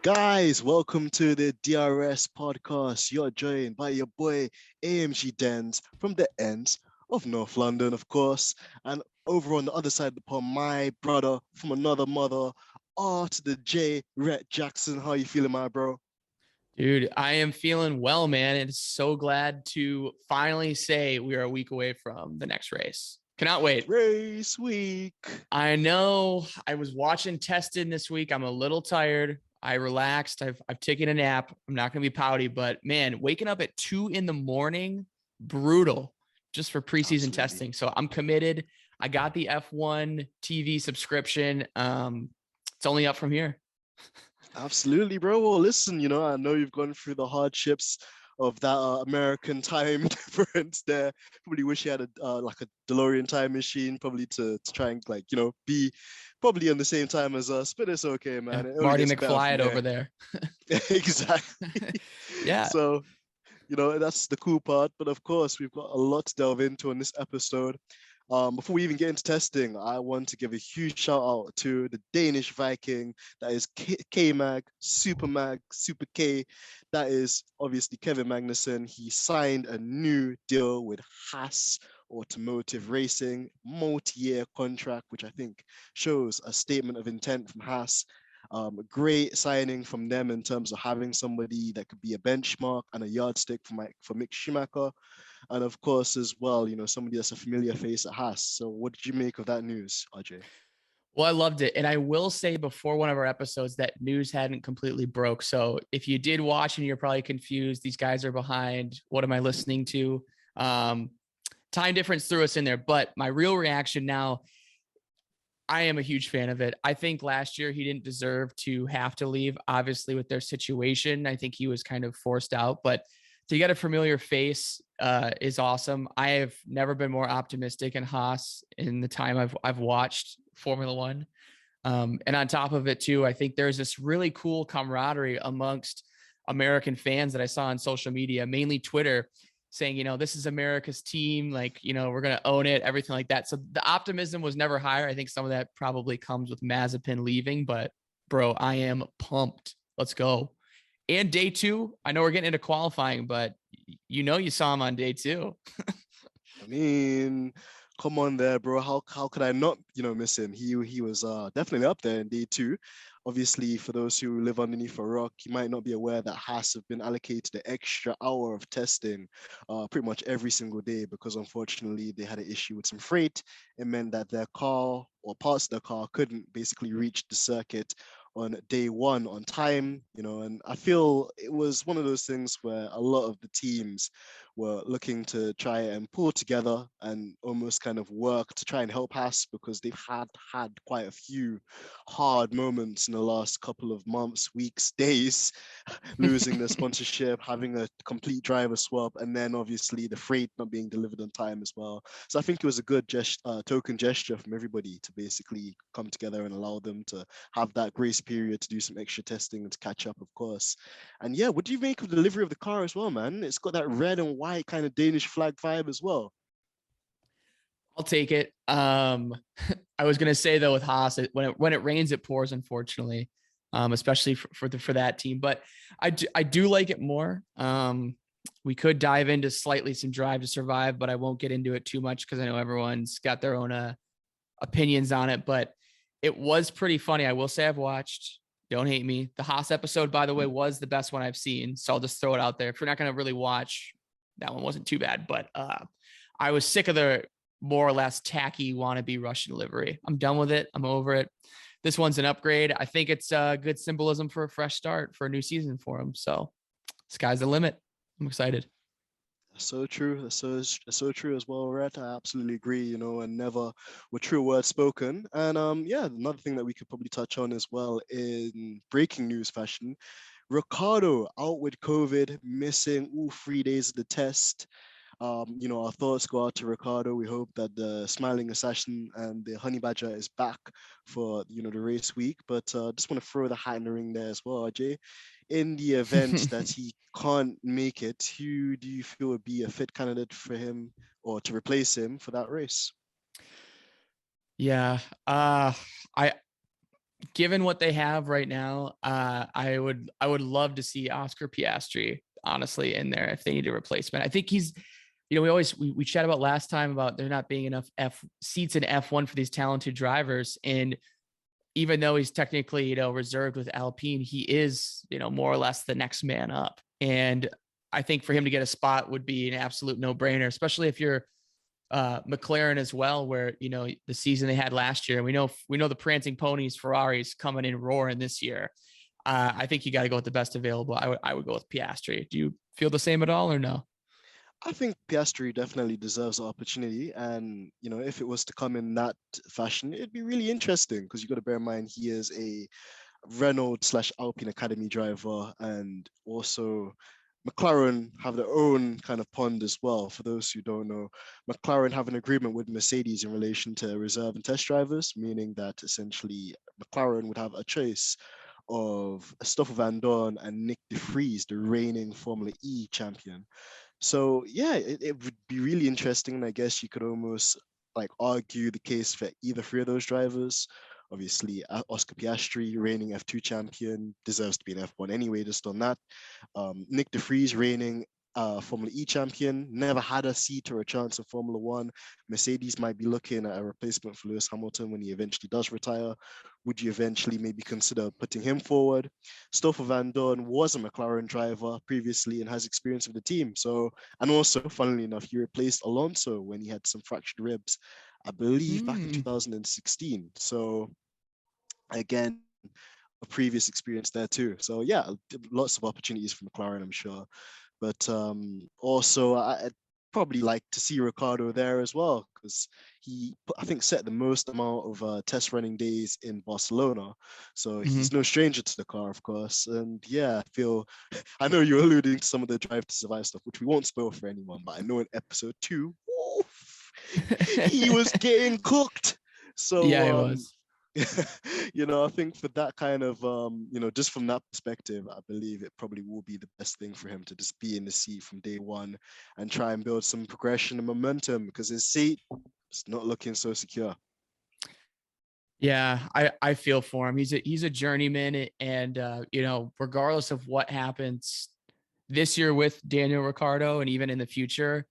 Guys, welcome to the DRS podcast. You're joined by your boy AMG Denz from the ends of North London, of course. And over on the other side of the pond, my brother from another mother, R to the J, Rhett Jackson. How you feeling, my bro? Dude, I am feeling well, man. And so glad to finally say we are a week away from the next race. Cannot wait. Race week. I know I was watching Tested this week. I'm a little tired. I relaxed. I've taken a nap. I'm not going to be pouty, but man, waking up at 2 a.m, brutal just for preseason Absolutely. testing. So I'm committed. I got the F1 TV subscription. It's only up from here. Absolutely, bro. Well, listen, I know you've gone through the hardships of that American time difference there. Probably wish you had a DeLorean time machine, probably to try and be probably on the same time as us. But it's okay, Yeah, man. It only Marty gets better McFly from it over here. there. Exactly. Yeah. So, that's the cool part. But of course, we've got a lot to delve into on this episode. Before we even get into testing, I want to give a huge shout out to the Danish Viking that is K-Mag, Super Mag, Super K. That is obviously Kevin Magnussen. He signed a new deal with HAAS Automotive Racing, multi-year contract, which I think shows a statement of intent from HAAS. A great signing from them in terms of having somebody that could be a benchmark and a yardstick for Mick Schumacher. And of course, as well, somebody that's a familiar face at Haas. So what did you make of that news, RJ? Well, I loved it. And I will say before one of our episodes that news hadn't completely broke. So if you did watch and you're probably confused, these guys are behind. What am I listening to? Time difference threw us in there. But my real reaction now, I am a huge fan of it. I think last year he didn't deserve to have to leave, obviously, with their situation. I think he was kind of forced out. But to get a familiar face is awesome. I have never been more optimistic in Haas in the time I've watched Formula One. And on top of it, too, I think there's this really cool camaraderie amongst American fans that I saw on social media, mainly Twitter, saying, this is America's team. Like, we're going to own it, everything like that. So the optimism was never higher. I think some of that probably comes with Mazepin leaving, but bro, I am pumped. Let's go. And day two, I know we're getting into qualifying, but you saw him on day two. I mean, come on there, bro. How could I not, miss him? He was definitely up there in day two. Obviously, for those who live underneath a rock, you might not be aware that Haas have been allocated an extra hour of testing pretty much every single day because unfortunately they had an issue with some freight. It meant that their car or parts of the car couldn't basically reach the circuit on day one on time, and I feel it was one of those things where a lot of the teams were looking to try and pull together and almost kind of work to try and help us because they've had quite a few hard moments in the last couple of months, weeks, days, losing the sponsorship, having a complete driver swap, and then obviously the freight not being delivered on time as well. So I think it was a good token gesture from everybody to basically come together and allow them to have that grace period to do some extra testing and to catch up, of course. And yeah, what do you make of the delivery of the car as well, man? It's got that red and white kind of Danish flag vibe as well. I'll take it. I was gonna say though with Haas, when it rains, it pours. Unfortunately, especially for that team. But I do like it more. We could dive into slightly some Drive to Survive, but I won't get into it too much because I know everyone's got their own opinions on it. But it was pretty funny. I will say I've watched. Don't hate me. The Haas episode, by the way, was the best one I've seen. So I'll just throw it out there. If you're not going to really watch, that one wasn't too bad. But I was sick of the more or less tacky wannabe Russian livery. I'm done with it. I'm over it. This one's an upgrade. I think it's a good symbolism for a fresh start for a new season for him. So sky's the limit. I'm excited. So true. So true as well, Red. I absolutely agree, and never were true words spoken. And yeah, another thing that we could probably touch on as well in breaking news fashion, Ricardo out with COVID, missing all 3 days of the test. Our thoughts go out to Ricardo. We hope that the smiling assassin and the honey badger is back for the race week. But just want to throw the hat in the ring there as well, Jay. In the event that he can't make it, who do you feel would be a fit candidate for him or to replace him for that race? Yeah. I given what they have right now, I would love to see Oscar Piastri honestly in there if they need a replacement. I think he's, we chat about last time about there not being enough F seats in F1 for these talented drivers, and even though he's technically, reserved with Alpine, he is, more or less the next man up. And I think for him to get a spot would be an absolute no brainer, especially if you're McLaren as well, where, the season they had last year, we know the prancing ponies, Ferraris coming in roaring this year. I think you got to go with the best available. I would go with Piastri. Do you feel the same at all or no? I think Piastri definitely deserves the opportunity, and if it was to come in that fashion, it'd be really interesting because you got to bear in mind he is a Renault/Alpine Academy driver, and also McLaren have their own kind of pond as well. For those who don't know, McLaren have an agreement with Mercedes in relation to reserve and test drivers, meaning that essentially McLaren would have a choice of Stoffel Van Dorn and Nick De Vries, the reigning Formula E champion. So yeah, it would be really interesting, and I guess you could almost like argue the case for either three of those drivers. Obviously, Oscar Piastri, reigning F2 champion, deserves to be an F1 anyway, just on that. Nick De Vries, reigning Formula E champion, never had a seat or a chance in Formula One. Mercedes might be looking at a replacement for Lewis Hamilton when he eventually does retire. Would you eventually maybe consider putting him forward? Stoffel Van Dorn was a McLaren driver previously and has experience with the team. So, and also, funnily enough, he replaced Alonso when he had some fractured ribs, I believe back in 2016. So, again, a previous experience there too. So yeah, lots of opportunities for McLaren, I'm sure. But also, I'd probably like to see Ricardo there as well because he, I think, set the most amount of test running days in Barcelona. So Mm-hmm. he's no stranger to the car, of course. And yeah, I feel, I know you're alluding to some of the Drive to Survive stuff, which we won't spoil for anyone, but I know in episode 2, oof, he was getting cooked. Yeah, So it was. I think for that kind of just from that perspective, I believe it probably will be the best thing for him to just be in the seat from day one and try and build some progression and momentum because his seat is not looking so secure. Yeah, I feel for him. He's a journeyman, and regardless of what happens this year with Daniel Ricciardo and even in the future,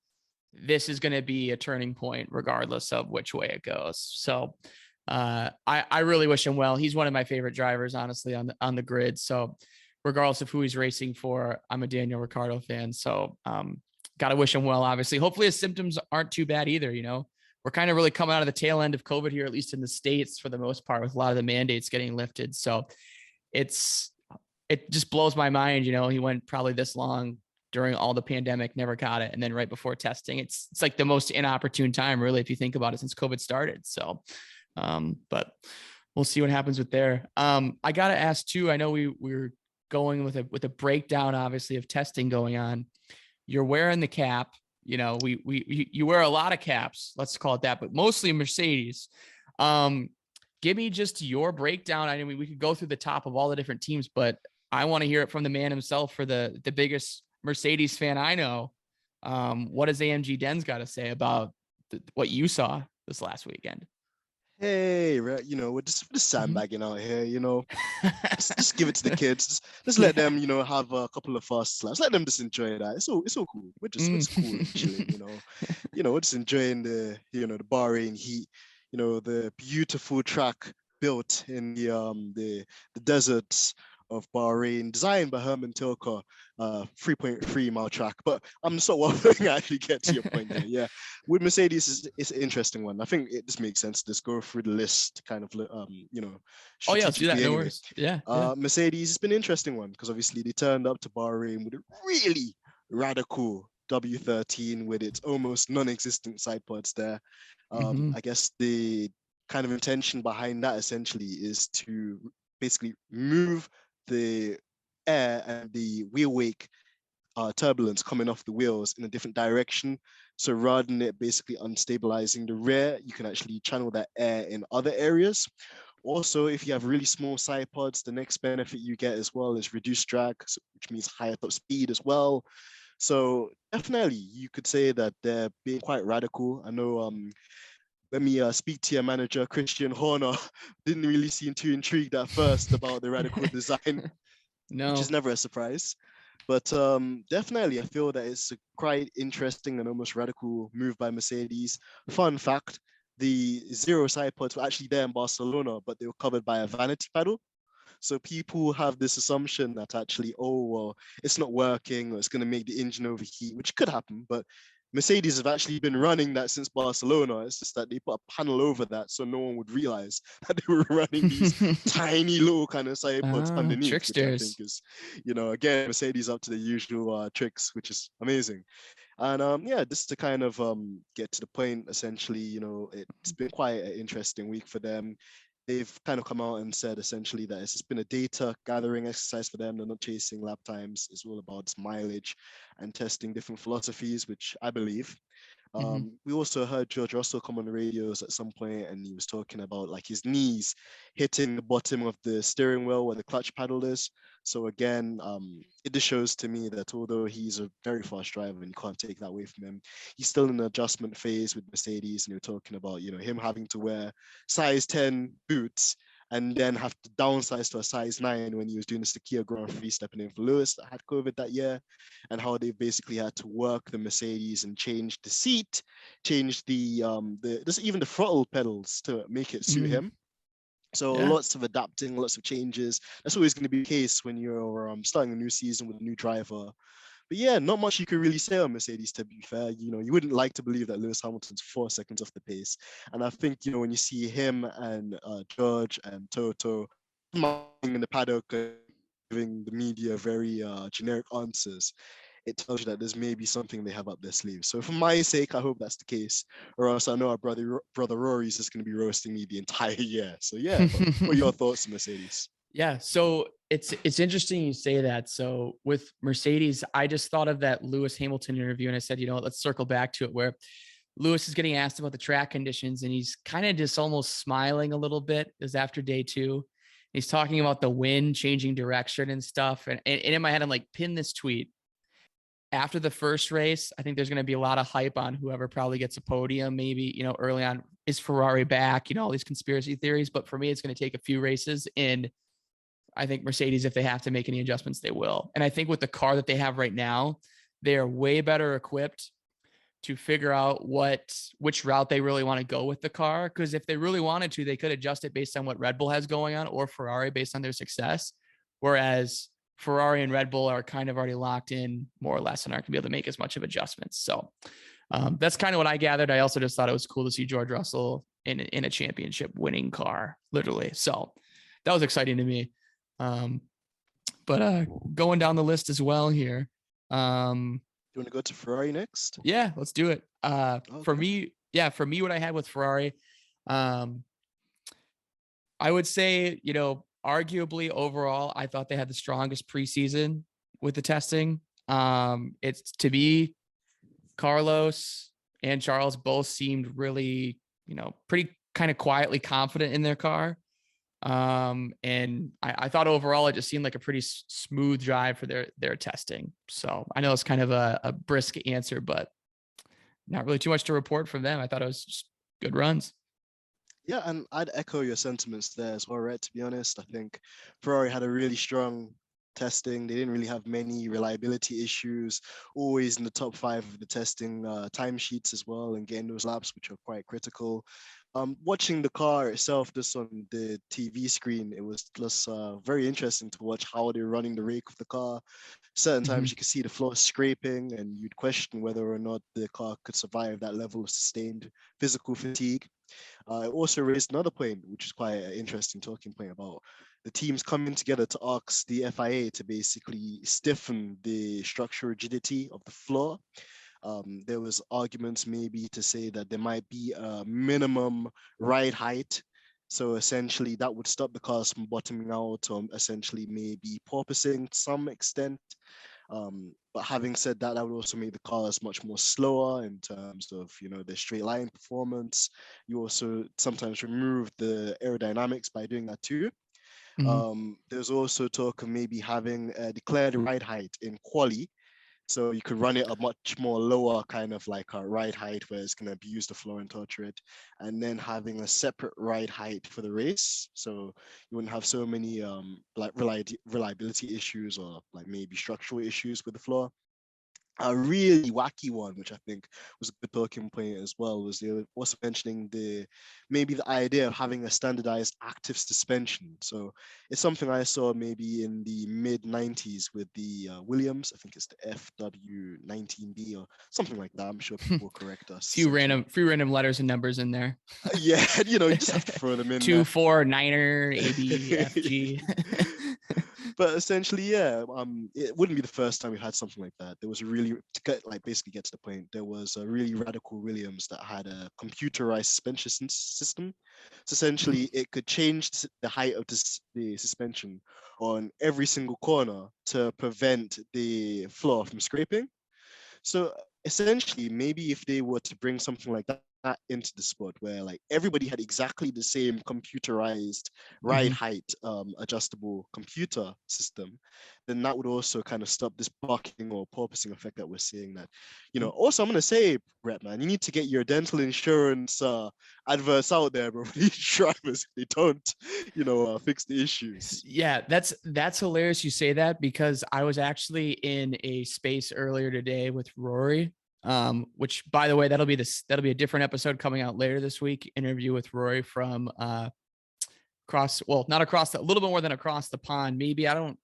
this is going to be a turning point regardless of which way it goes. So I really wish him well. He's one of my favorite drivers, honestly, on the grid. So regardless of who he's racing for, I'm a Daniel Ricciardo fan. So got to wish him well, obviously. Hopefully his symptoms aren't too bad either. We're kind of really coming out of the tail end of COVID here, at least in the States for the most part, with a lot of the mandates getting lifted. So it just blows my mind. He went probably this long during all the pandemic, never got it. And then right before testing, it's like the most inopportune time, really, if you think about it, since COVID started. So, but we'll see what happens with there. I got to ask too, I know we're going with a breakdown, obviously, of testing going on. You're wearing the cap, you wear a lot of caps, let's call it that, but mostly Mercedes. Give me just your breakdown. I mean, we could go through the top of all the different teams, but I want to hear it from the man himself, for the biggest Mercedes fan I know. What does AMG Denz got to say about what you saw this last weekend? Hey, we're just Mhm. sandbagging out here, just give it to the kids. Just let Yeah. them, have a couple of fast laps. Let them just enjoy that. It's all cool. We're just cool and chilling, Mm. We're just enjoying the Bahrain heat, the beautiful track built in the deserts of Bahrain, designed by Herman Tilke, 3.3 mile track. But I'm sort of waffling. I actually get to your point here. Yeah, with Mercedes, it's an interesting one. I think it just makes sense to just go through the list, kind of, Oh yeah, let's do that. strategically No anyway. worries. Yeah, yeah. Mercedes, it's been an interesting one because obviously they turned up to Bahrain with a really radical W13 with its almost non-existent side pods there. Mm-hmm. I guess the kind of intention behind that essentially is to basically move the air and the wheel wake turbulence coming off the wheels in a different direction. So rather than it basically unstabilizing the rear, you can actually channel that air in other areas. Also, if you have really small side pods, the next benefit you get as well is reduced drag, which means higher top speed as well. So definitely, you could say that they're being quite radical. I know let me speak to your manager, Christian Horner. Didn't really seem too intrigued at first about the radical design, which is No. never a surprise. But definitely, I feel that it's a quite interesting and almost radical move by Mercedes. Fun fact, the zero side pods were actually there in Barcelona, but they were covered by a vanity pedal. So people have this assumption that actually, oh, well, it's not working or it's going to make the engine overheat, which could happen. But Mercedes have actually been running that since Barcelona. It's just that they put a panel over that so no one would realize that they were running these tiny little kind of side pods Ah, underneath, which I think tricksters. is, again, Mercedes up to the usual tricks, which is amazing. And yeah, just to kind of get to the point, essentially, it's been quite an interesting week for them. They've kind of come out and said essentially that it's just been a data gathering exercise for them. They're not chasing lap times. It's all about mileage and testing different philosophies, which I believe. Hmm. We also heard George Russell come on the radios at some point, and he was talking about like his knees hitting the bottom of the steering wheel where the clutch paddle is. So again, it just shows to me that although he's a very fast driver and you can't take that away from him, he's still in an adjustment phase with Mercedes. And you're talking about him having to wear size 10 boots and then have to downsize to a size 9 when he was doing the Sakia Grand Prix, stepping in for Lewis that had COVID that year, and how they basically had to work the Mercedes and change the seat, change the just even the throttle pedals to make it suit Hmm. him. So Yeah. lots of adapting, lots of changes. That's always going to be the case when you're starting a new season with a new driver. But yeah, not much you could really say on Mercedes, to be fair. You wouldn't like to believe that Lewis Hamilton's 4 seconds off the pace. And I think, when you see him and George and Toto smiling in the paddock and giving the media very generic answers, it tells you that there's maybe something they have up their sleeve. So for my sake, I hope that's the case, or else I know our brother Rory's just going to be roasting me the entire year. So yeah, but what are your thoughts, Mercedes? Yeah, so it's interesting you say that. So with Mercedes, I just thought of that Lewis Hamilton interview, and I said, let's circle back to it, where Lewis is getting asked about the track conditions, and he's kind of just almost smiling a little bit. It was after day two. He's talking about the wind changing direction and stuff, and in my head, I'm like, pin this tweet. After the first race, I think there's going to be a lot of hype on whoever probably gets a podium. Maybe, early on, is Ferrari back? All these conspiracy theories. But for me, it's going to take a few races. And I think Mercedes, if they have to make any adjustments, they will. And I think with the car that they have right now, they are way better equipped to figure out which route they really want to go with the car. Because if they really wanted to, they could adjust it based on what Red Bull has going on, or Ferrari based on their success. Whereas Ferrari and Red Bull are kind of already locked in more or less and aren't going to be able to make as much of adjustments. So that's kind of what I gathered. I also just thought it was cool to see George Russell in a championship winning car, literally. So that was exciting to me. But going down the list as well here. You want to go to Ferrari next? Yeah, let's do it. For Okay. me, what I had with Ferrari, um, I would say, arguably overall, I thought they had the strongest preseason with the testing. It's to be Carlos and Charles both seemed really, pretty kind of quietly confident in their car. And I thought overall it just seemed like a pretty smooth drive for their testing. So I know it's kind of a brisk answer, but not really too much to report from them. I thought it was just good runs. Yeah, and I'd echo your sentiments there as well, right? To be honest, I think Ferrari had a really strong testing. They didn't really have many reliability issues, always in the top 5 of the testing timesheets as well, and getting those laps, which are quite critical. Watching the car itself just on the TV screen, it was just very interesting to watch how they're running the rake of the car. Certain Mm-hmm. times you could see the floor scraping, and you'd question whether or not the car could survive that level of sustained physical fatigue. It also raised another point, which is quite an interesting talking point about the teams coming together to ask the FIA to basically stiffen the structural rigidity of the floor. There was arguments maybe to say that there might be a minimum ride height. So essentially that would stop the cars from bottoming out or essentially maybe porpoising to some extent. But having said that, that would also make the cars much more slower in terms of, the straight line performance. You also sometimes remove the aerodynamics by doing that too. Mm-hmm. There's also talk of maybe having a declared ride height in quali So you could run it a much more lower kind of like a ride height where it's going to abuse the floor and torture it, and then having a separate ride height for the race. So you wouldn't have so many like reliability issues or like maybe structural issues with the floor. A really wacky one, which I think was a good talking point as well, was they were also mentioning maybe the idea of having a standardized active suspension. So it's something I saw maybe in the mid 90s with the Williams. I think it's the FW19B or something like that. I'm sure people will correct us. Few random letters and numbers in there. Yeah, you just have to throw them in 2, there. 4, 9er, A, B, F, G. But essentially, yeah, it wouldn't be the first time we had something like that. There was a really, basically get to the point, there was a really radical Williams that had a computerized suspension system. So essentially, it could change the height of the suspension on every single corner to prevent the floor from scraping. So essentially, maybe if they were to bring something like that into the sport where like everybody had exactly the same computerized ride height adjustable computer system, then that would also kind of stop this bucking or porpoising effect that we're seeing. That, also I'm going to say, Brett, man, you need to get your dental insurance adverts out there, bro, for these drivers. They don't fix the issues. Yeah, that's hilarious you say that, because I was actually in a space earlier today with Rory, which, by the way, that'll be a different episode coming out later this week. Interview with Rory from not across a little bit more than across the pond. Maybe I don't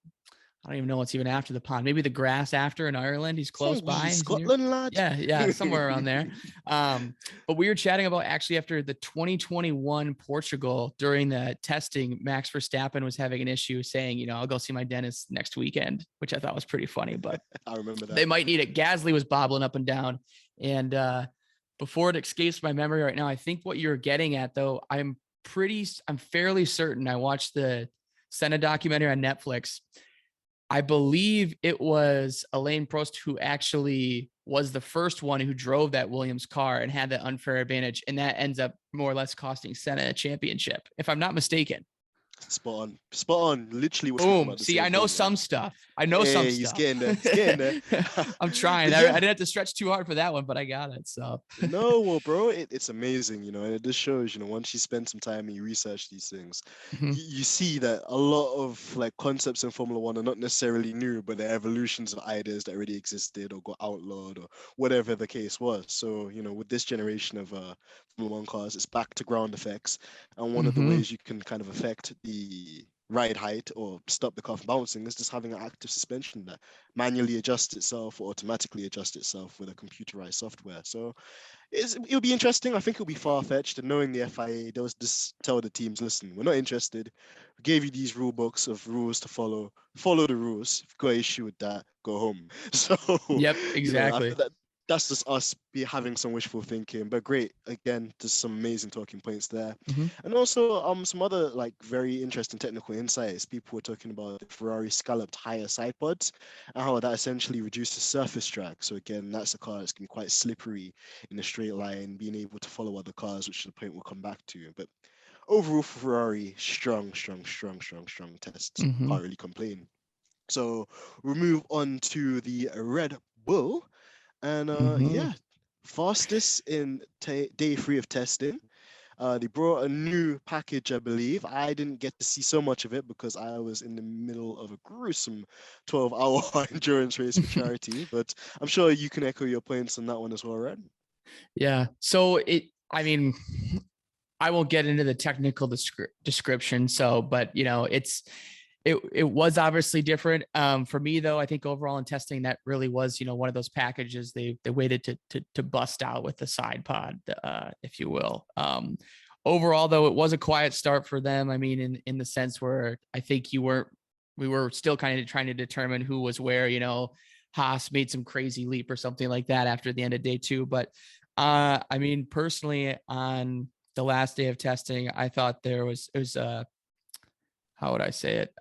even know what's even after the pond. Maybe the grass after in Ireland. He's close by. Scotland, lad. Yeah, somewhere around there. But we were chatting about actually after the 2021 Portugal during the testing, Max Verstappen was having an issue saying, I'll go see my dentist next weekend, which I thought was pretty funny. But I remember that. They might need it. Gasly was bobbling up and down. And before it escapes my memory right now, I think what you're getting at, though, I'm fairly certain. I watched the Senna documentary on Netflix. I believe it was Alain Prost who actually was the first one who drove that Williams car and had that unfair advantage. And that ends up more or less costing Senna a championship, if I'm not mistaken. Spot on. Literally was boom. See, I know some stuff. He's getting there. I'm trying. I didn't have to stretch too hard for that one, but I got it. So no, well, bro, it's amazing, and it just shows, once you spend some time and you research these things, you see that a lot of like concepts in Formula One are not necessarily new, but they're evolutions of ideas that already existed or got outlawed or whatever the case was. So, with this generation of Formula One cars, it's back to ground effects, and one of the ways you can kind of affect the ride height or stop the car from bouncing is just having an active suspension that manually adjusts itself or automatically adjusts itself with a computerized software. So it'll be interesting. I think it'll be far-fetched, and knowing the FIA, they'll just tell the teams, listen, we're not interested. We gave you these rule books of rules to follow the rules. If you've got an issue with that, go home. So yep, exactly. That's just us having some wishful thinking, but great. Again, just some amazing talking points there. And also some other like very interesting technical insights. People were talking about the Ferrari scalloped higher side pods and how that essentially reduces surface drag. So again, that's a car that's going to be quite slippery in a straight line, being able to follow other cars, which is the point we'll come back to. But overall, Ferrari, strong tests. Can't really complain. So we'll move on to the Red Bull. And fastest in day 3 of testing. They brought a new package, I believe. I didn't get to see so much of it because I was in the middle of a gruesome 12-hour endurance race for charity. But I'm sure you can echo your points on that one as well, Red. Yeah. So I won't get into the technical description. So, but it was obviously different. For me, though, I think overall in testing, that really was, one of those packages they waited to bust out with the side pod, if you will. Overall, though, it was a quiet start for them. I mean, in the sense where I think we were still kind of trying to determine who was where. HAAS made some crazy leap or something like that after the end of day 2. But I mean, personally, on the last day of testing, I thought it was how would I say it?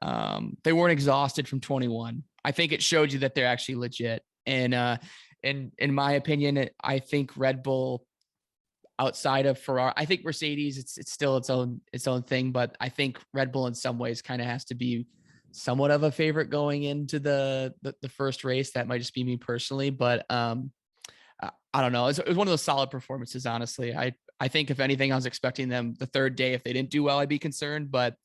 They weren't exhausted from 21. I think it showed you that they're actually legit. And in my opinion, I think Red Bull, outside of Ferrari, I think Mercedes, it's still its own thing. But I think Red Bull in some ways kind of has to be somewhat of a favorite going into the first race. That might just be me personally, but I don't know. It was one of those solid performances, honestly. I think if anything, I was expecting them the third day. If they didn't do well, I'd be concerned, but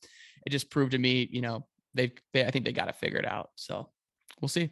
it just proved to me, I think they got it figured out. So we'll see.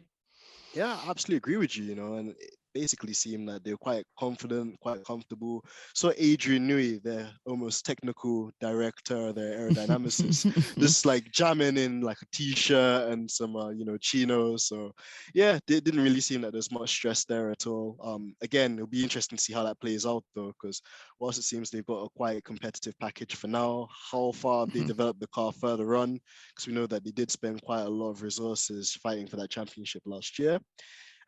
Yeah, I absolutely agree with you, and it basically seemed that they're quite confident, quite comfortable. So Adrian Newey, their almost technical director, their aerodynamicist, just like jamming in like a t-shirt and some, chinos. So yeah, it didn't really seem that there's much stress there at all. Again, it'll be interesting to see how that plays out though, because whilst it seems they've got a quite competitive package for now, how far have they developed the car further on? Because we know that they did spend quite a lot of resources fighting for that championship last year.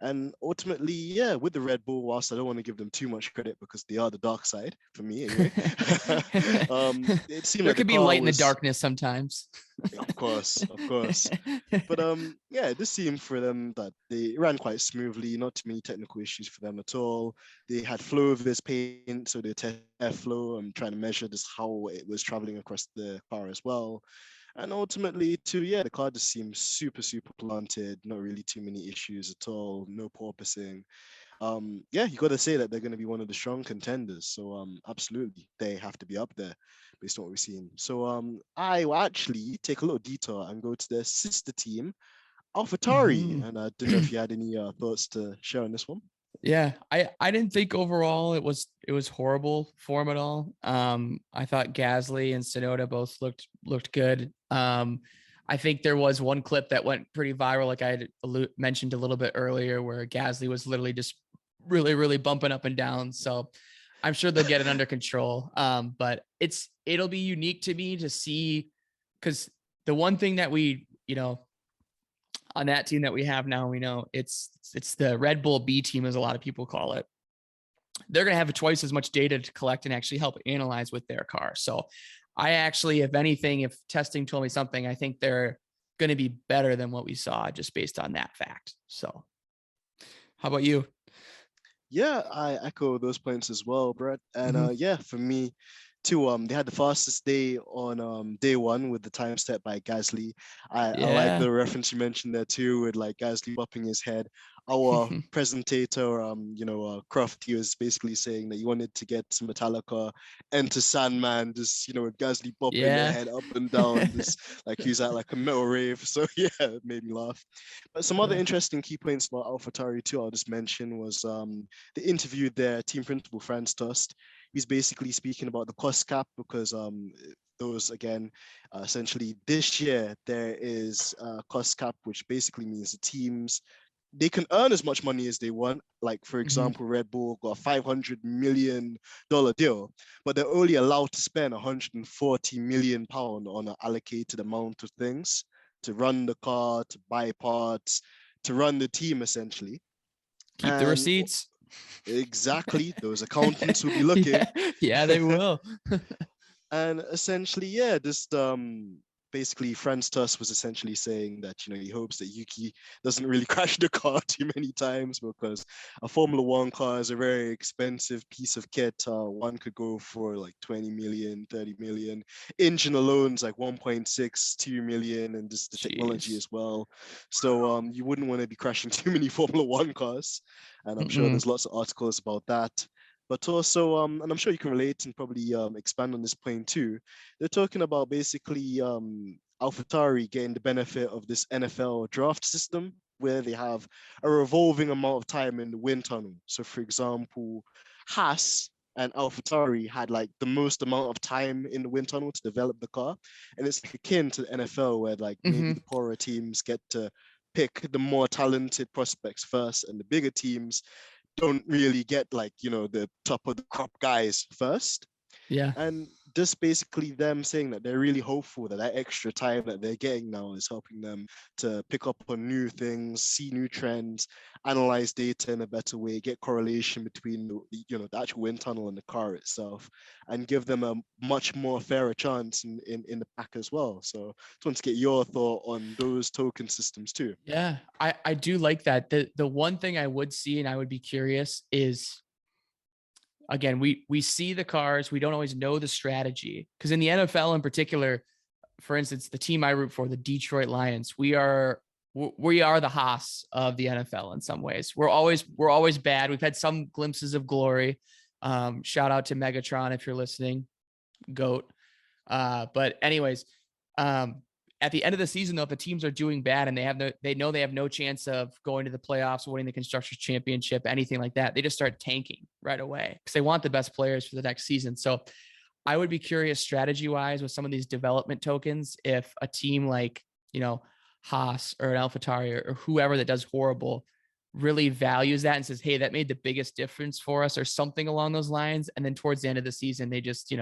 And ultimately, yeah, with the Red Bull, whilst I don't want to give them too much credit because they are the dark side for me anyway, it seemed There like the could be car light in the was, darkness sometimes. of course, of course. But yeah, it just seemed for them that they ran quite smoothly, not too many technical issues for them at all. They had flow of this paint, so they test airflow and trying to measure just how it was traveling across the car as well. And ultimately, too, yeah, the car just seems super, super planted. Not really too many issues at all. No porpoising. Yeah, you got to say that they're going to be one of the strong contenders. So, absolutely, they have to be up there based on what we've seen. So, I will actually take a little detour and go to their sister team, AlphaTauri. Mhm. And I don't know if you had any thoughts to share on this one. Yeah, I didn't think overall it was horrible for him at all. I thought Gasly and Sonoda both looked good. I think there was one clip that went pretty viral, like I had mentioned a little bit earlier, where Gasly was literally just really bumping up and down. So I'm sure they'll get it under control. But it'll be unique to me to see, because the one thing that we on that team that we have now, we know it's the Red Bull B team, as a lot of people call it. They're going to have twice as much data to collect and actually help analyze with their car. So I actually, if anything, if testing told me something, I think they're going to be better than what we saw just based on that fact. So how about you? Yeah, I echo those points as well, Brett. And Mm-hmm. yeah, for me too, they had the fastest day on day one with the time set by Gasly. I like Yeah. the reference you mentioned there too, with like Gasly bopping his head. Our presentator, Croft, he was basically saying that he wanted to get some Metallica, Enter Sandman, just with Gasly bopping their Yeah. head up and down, just like he was at like a metal rave. So yeah, it made me laugh. But some other interesting key points about AlphaTauri too, I'll just mention was they interviewed their team principal, Franz Tost. He's basically speaking about the cost cap because those again, essentially this year there is a cost cap, which basically means the teams they can earn as much money as they want. Like for Mm-hmm. example, Red Bull got a $500 million deal, but they're only allowed to spend 140 million pound on an allocated amount of things to run the car, to buy parts, to run the team essentially. Keep the And receipts. exactly, those accountants will be looking. Yeah, they will. And essentially, yeah, just basically Franz Tuss was essentially saying that he hopes that Yuki doesn't really crash the car too many times because a Formula One car is a very expensive piece of kit. One could go for like 20 million, 30 million. Engine alone is like 1.62 million, and just the technology Jeez. as well. So you wouldn't want to be crashing too many Formula One cars, and I'm sure Mm-mm. there's lots of articles about that. But also, and I'm sure you can relate and probably expand on this point too. They're talking about basically AlphaTauri getting the benefit of this NFL draft system where they have a revolving amount of time in the wind tunnel. So, for example, HAAS and AlphaTauri had like the most amount of time in the wind tunnel to develop the car, and it's like akin to the NFL where like maybe Mm-hmm. the poorer teams get to pick the more talented prospects first, and the bigger teams don't really get like the top of the crop guys first. Yeah. And just basically them saying that they're really hopeful that that extra time that they're getting now is helping them to pick up on new things, see new trends, analyze data in a better way, get correlation between the actual wind tunnel and the car itself, and give them a much more fairer chance in the pack as well. So just want to get your thought on those token systems too. Yeah, I do like that. The one thing I would see and I would be curious is, again, we see the cars, we don't always know the strategy, because in the NFL in particular, for instance, the team I root for, the Detroit Lions, we are the HAAS of the NFL in some ways. We're always bad. We've had some glimpses of glory. Shout out to Megatron if you're listening, GOAT. But anyways, at the end of the season, though, if the teams are doing bad and they know they have no chance of going to the playoffs, winning the Constructors Championship, anything like that, they just start tanking right away because they want the best players for the next season. So I would be curious strategy-wise with some of these development tokens, if a team like, HAAS or an AlphaTauri or whoever that does horrible really values that and says, hey, that made the biggest difference for us or something along those lines. And then towards the end of the season, they just,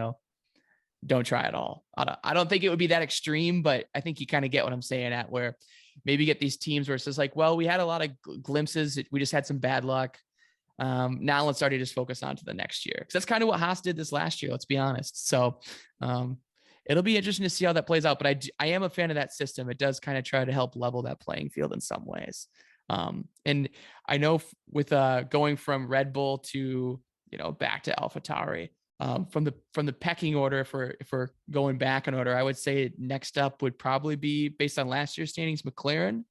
don't try at all. I don't think it would be that extreme, but I think you kind of get what I'm saying at where maybe get these teams where it's just like, well, we had a lot of glimpses. We just had some bad luck. Now let's already just focus on to the next year. Cause that's kind of what HAAS did this last year. Let's be honest. So, it'll be interesting to see how that plays out, but I am a fan of that system. It does kind of try to help level that playing field in some ways. And I know with going from Red Bull to, back to AlphaTauri, from the pecking order, if we're going back in order, I would say next up would probably be, based on last year's standings, McLaren.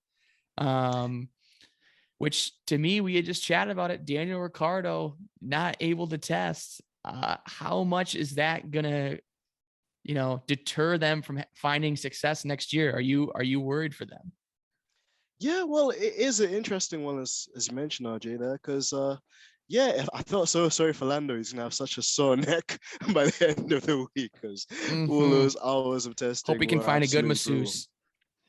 Which to me, we had just chatted about it. Daniel Ricciardo not able to test. How much is that gonna, deter them from finding success next year? Are you worried for them? Yeah, well, it is an interesting one as you mentioned, RJ, there, because yeah, I felt so sorry for Lando. He's gonna have such a sore neck by the end of the week because all those hours of testing. Hope we can find a good masseuse.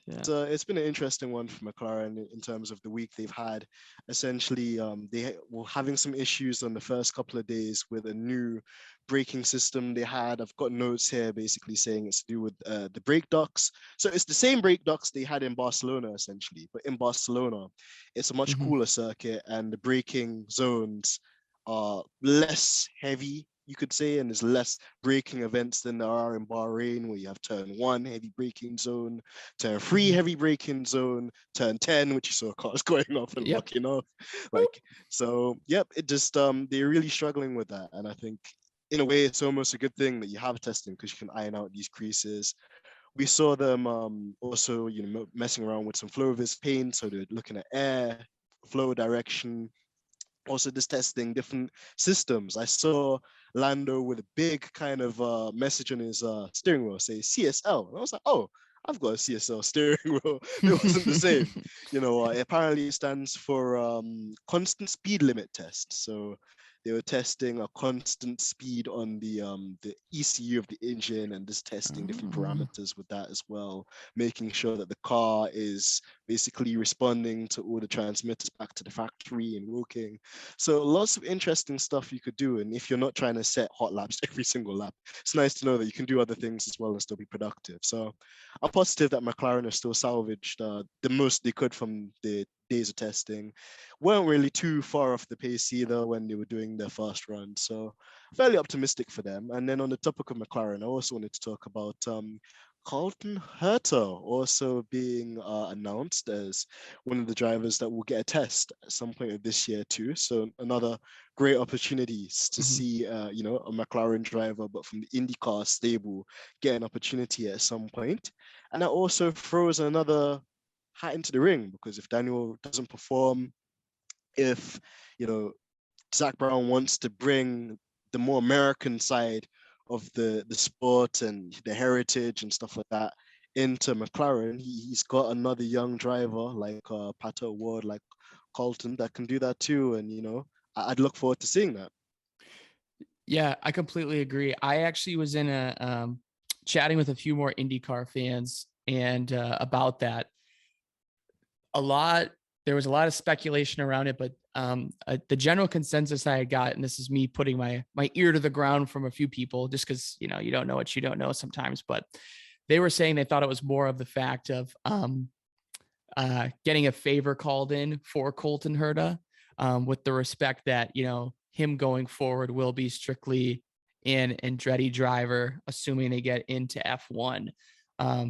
Yeah. It's been an interesting one for McLaren in terms of the week they've had. Essentially, they were having some issues on the first couple of days with a new braking system they had. I've got notes here basically saying it's to do with the brake ducts. So it's the same brake ducts they had in Barcelona, essentially. But in Barcelona, it's a much cooler circuit and the braking zones are less heavy, you could say, and there's less braking events than there are in Bahrain, where you have turn 1 heavy braking zone, turn 3 heavy braking zone, turn 10, which you saw cars going off and locking off. It just they're really struggling with that. And I think in a way it's almost a good thing that you have testing because you can iron out these creases. We saw them also, messing around with some flow-vis paint, so they're looking at air flow direction. Also just testing different systems. I saw Lando with a big kind of message on his steering wheel, say CSL. And I was like, oh, I've got a CSL steering wheel. It wasn't the same. Apparently it stands for constant speed limit test. So they were testing a constant speed on the ECU of the engine and just testing different parameters with that as well, making sure that the car is basically responding to all the transmitters back to the factory and working. So lots of interesting stuff you could do. And if you're not trying to set hot laps every single lap, it's nice to know that you can do other things as well and still be productive. So I'm positive that McLaren has still salvaged the most they could from the days of testing. Weren't really too far off the pace either when they were doing their first run. So fairly optimistic for them. And then on the topic of McLaren, I also wanted to talk about Colton Herta also being announced as one of the drivers that will get a test at some point of this year too. So another great opportunity to see, a McLaren driver, but from the IndyCar stable, get an opportunity at some point. And that also throws another hat into the ring, because if Daniel doesn't perform, if Zach Brown wants to bring the more American side of the sport and the heritage and stuff like that into McLaren, he's got another young driver like Pato Award, like Colton, that can do that too. And I'd look forward to seeing that. Yeah, I completely agree. I actually was in a chatting with a few more IndyCar fans and about that. There was a lot of speculation around it, but the general consensus I had got, and this is me putting my ear to the ground from a few people, just because you don't know what you don't know sometimes, but they were saying they thought it was more of the fact of getting a favor called in for Colton Herta, with the respect that him going forward will be strictly an Andretti driver, assuming they get into F1.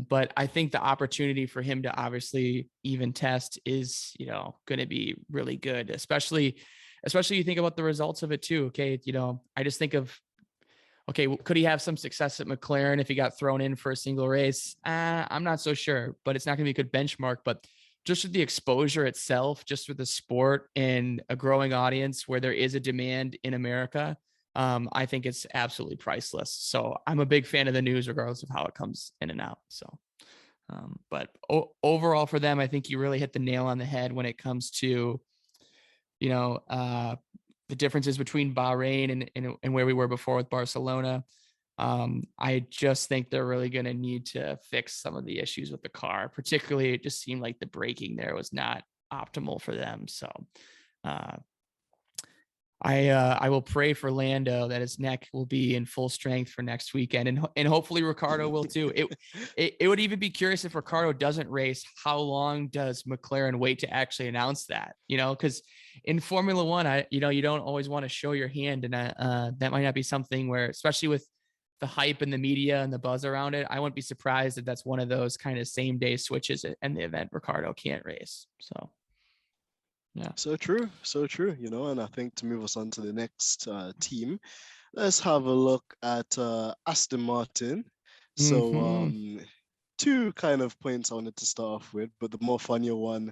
But I think the opportunity for him to obviously even test is, going to be really good, especially you think about the results of it too. Okay. I just think of, okay, could he have some success at McLaren if he got thrown in for a single race? I'm not so sure, but it's not going to be a good benchmark. But just with the exposure itself, just with the sport and a growing audience where there is a demand in America, I think it's absolutely priceless. So I'm a big fan of the news, regardless of how it comes in and out. So, but overall for them, I think you really hit the nail on the head when it comes to, you know, the differences between Bahrain and where we were before with Barcelona. I just think they're really going to need to fix some of the issues with the car. Particularly, it just seemed like the braking there was not optimal for them. So I will pray for Lando that his neck will be in full strength for next weekend, and hopefully Ricardo will too. It would even be curious if Ricardo doesn't race. How long does McLaren wait to actually announce that? You know, because in Formula One, you don't always want to show your hand, and that might not be something where, especially with the hype and the media and the buzz around it, I wouldn't be surprised if that's one of those kind of same day switches in the event Ricardo can't race. So. Yeah. So true, so true, and I think to move us on to the next team, let's have a look at Aston Martin. So two kind of points I wanted to start off with, but the more funnier one,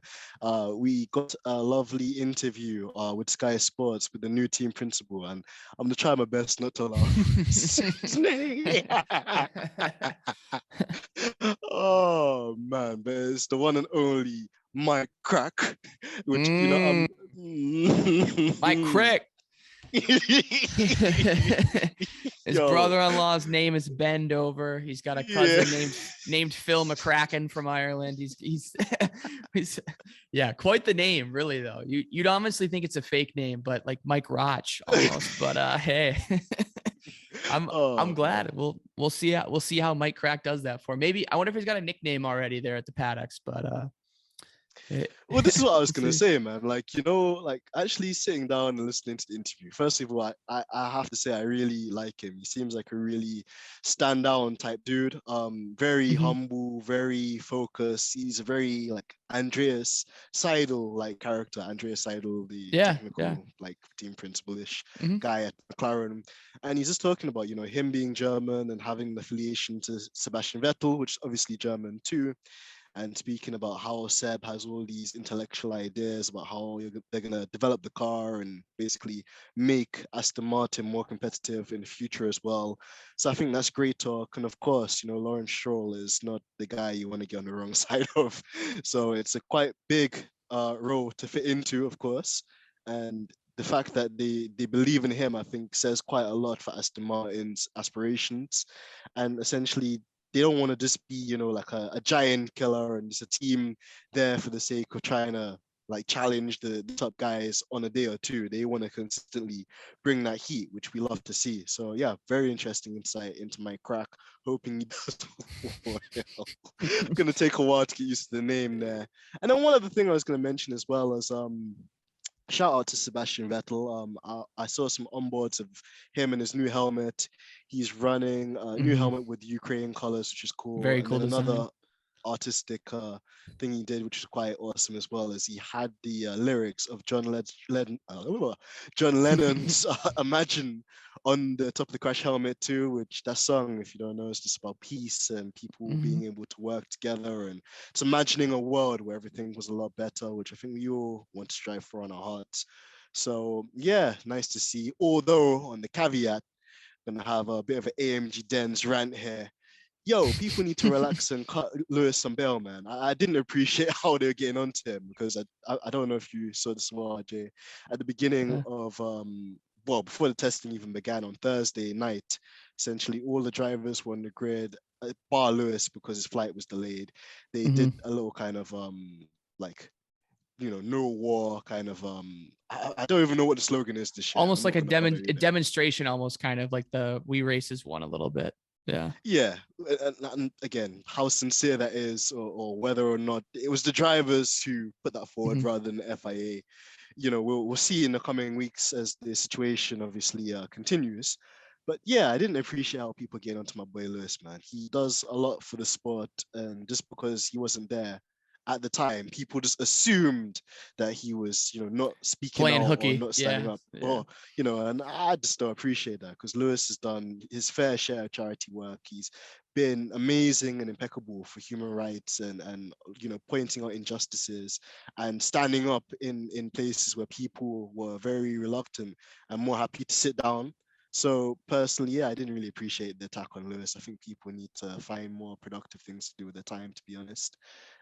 we got a lovely interview with Sky Sports with the new team principal, and I'm gonna try my best not to laugh. Oh man, but it's the one and only Mike Crack, which Mike Crack. His brother-in-law's name is Bendover. He's got a cousin named Phil McCracken from Ireland. He's yeah, quite the name, really though. You'd honestly think it's a fake name, but like Mike Roch almost. But hey, I'm glad. Man. We'll see how Mike Crack does that for. Maybe I wonder if he's got a nickname already there at the paddocks, but well, this is what I was gonna say, man. Like, like actually sitting down and listening to the interview. First of all, I have to say I really like him. He seems like a really stand down type dude. Very humble, very focused. He's a very like Andreas Seidel like character. Andreas Seidel, the technical like team principal-ish guy at McLaren, and he's just talking about him being German and having an affiliation to Sebastian Vettel, which is obviously German too. And speaking about how Seb has all these intellectual ideas about how they're going to develop the car and basically make Aston Martin more competitive in the future as well. So I think that's great talk. And of course, Lawrence Stroll is not the guy you want to get on the wrong side of. So it's a quite big role to fit into, of course. And the fact that they believe in him, I think, says quite a lot for Aston Martin's aspirations. And essentially, they don't want to just be, like a giant killer and just a team there for the sake of trying to like challenge the top guys on a day or two. They want to consistently bring that heat, which we love to see. So yeah, very interesting insight into Mike Crack. Hoping he does well. Gonna take a while to get used to the name there. And then one other thing I was gonna mention as well is shout out to Sebastian Vettel. I saw some onboards of him and his new helmet. He's running a new helmet with Ukraine colors, which is cool. Very cool. And then another artistic thing he did, which is quite awesome as well, is he had the lyrics of John Lennon's Imagine on the top of the crash helmet too, which that song, if you don't know, is just about peace and people being able to work together, and it's imagining a world where everything was a lot better, which I think we all want to strive for in our hearts. So yeah, nice to see. Although on the caveat, I'm gonna have a bit of an AMG Denz rant here. Yo, people need to relax and cut Lewis some bail, man. I didn't appreciate how they were getting onto him, because I don't know if you saw this well, RJ. At the beginning of before the testing even began on Thursday night, essentially all the drivers were on the grid, bar Lewis because his flight was delayed. They did a little kind of like, no war kind of I don't even know what the slogan is this year. Almost like a demonstration, almost kind of like the We Races one a little bit. Yeah. And again, how sincere that is, or whether or not it was the drivers who put that forward rather than the FIA, we'll see in the coming weeks as the situation obviously continues. But yeah, I didn't appreciate how people get onto my boy Lewis, man. He does a lot for the sport, and just because he wasn't there at the time, people just assumed that he was, not speaking Playing out or hooky. not standing Yeah. up. Yeah. Or, and I just don't appreciate that, because Lewis has done his fair share of charity work. He's been amazing and impeccable for human rights, and pointing out injustices and standing up in places where people were very reluctant and more happy to sit down. So personally, yeah, I didn't really appreciate the attack on Lewis. I think people need to find more productive things to do with their time, to be honest.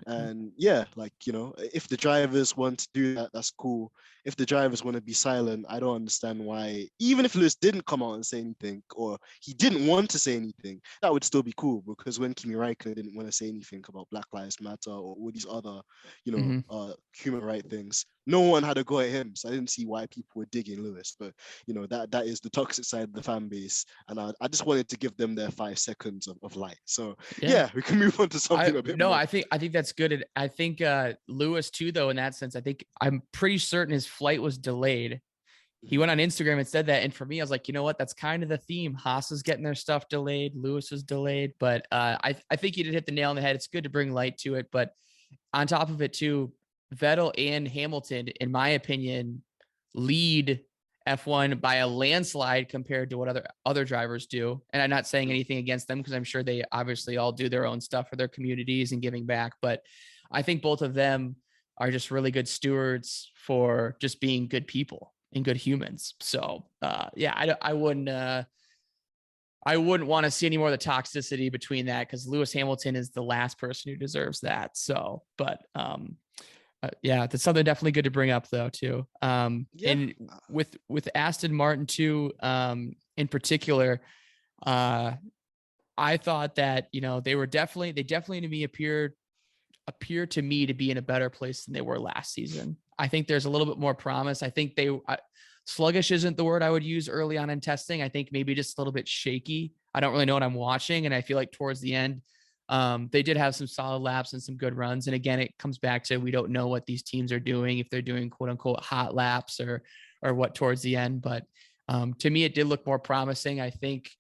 And yeah, like, if the drivers want to do that, that's cool. If the drivers want to be silent, I don't understand why. Even if Lewis didn't come out and say anything, or he didn't want to say anything, that would still be cool. Because when Kimi Räikkönen didn't want to say anything about Black Lives Matter or all these other, Mhm. human right things, no one had a go at him. So I didn't see why people were digging Lewis. But that is the toxic side of the fan base, and I just wanted to give them their 5 seconds of light. So Yeah. yeah, we can move on to something a bit more. I think that's good. And I think Lewis too, though, in that sense, I'm pretty certain his flight was delayed. He went on Instagram and said that. And for me, I was like, you know what? That's kind of the theme. Haas is getting their stuff delayed. Lewis is delayed. But I think you did hit the nail on the head. It's good to bring light to it. But on top of it, too, Vettel and Hamilton, in my opinion, lead F1 by a landslide compared to what other drivers do. And I'm not saying anything against them, because I'm sure they obviously all do their own stuff for their communities and giving back. But I think both of them are just really good stewards for just being good people and good humans. So yeah, I wouldn't want to see any more of the toxicity between that, because Lewis Hamilton is the last person who deserves that. So, but yeah, that's something definitely good to bring up, though, too. Yeah. And with Aston Martin too, in particular, I thought that they definitely to me appear to me to be in a better place than they were last season. I think there's a little bit more promise. I think sluggish isn't the word I would use early on in testing. I think maybe just a little bit shaky. I don't really know what I'm watching. And I feel like towards the end, they did have some solid laps and some good runs. And again, it comes back to, we don't know what these teams are doing, if they're doing quote unquote hot laps or what towards the end. But to me, it did look more promising. I think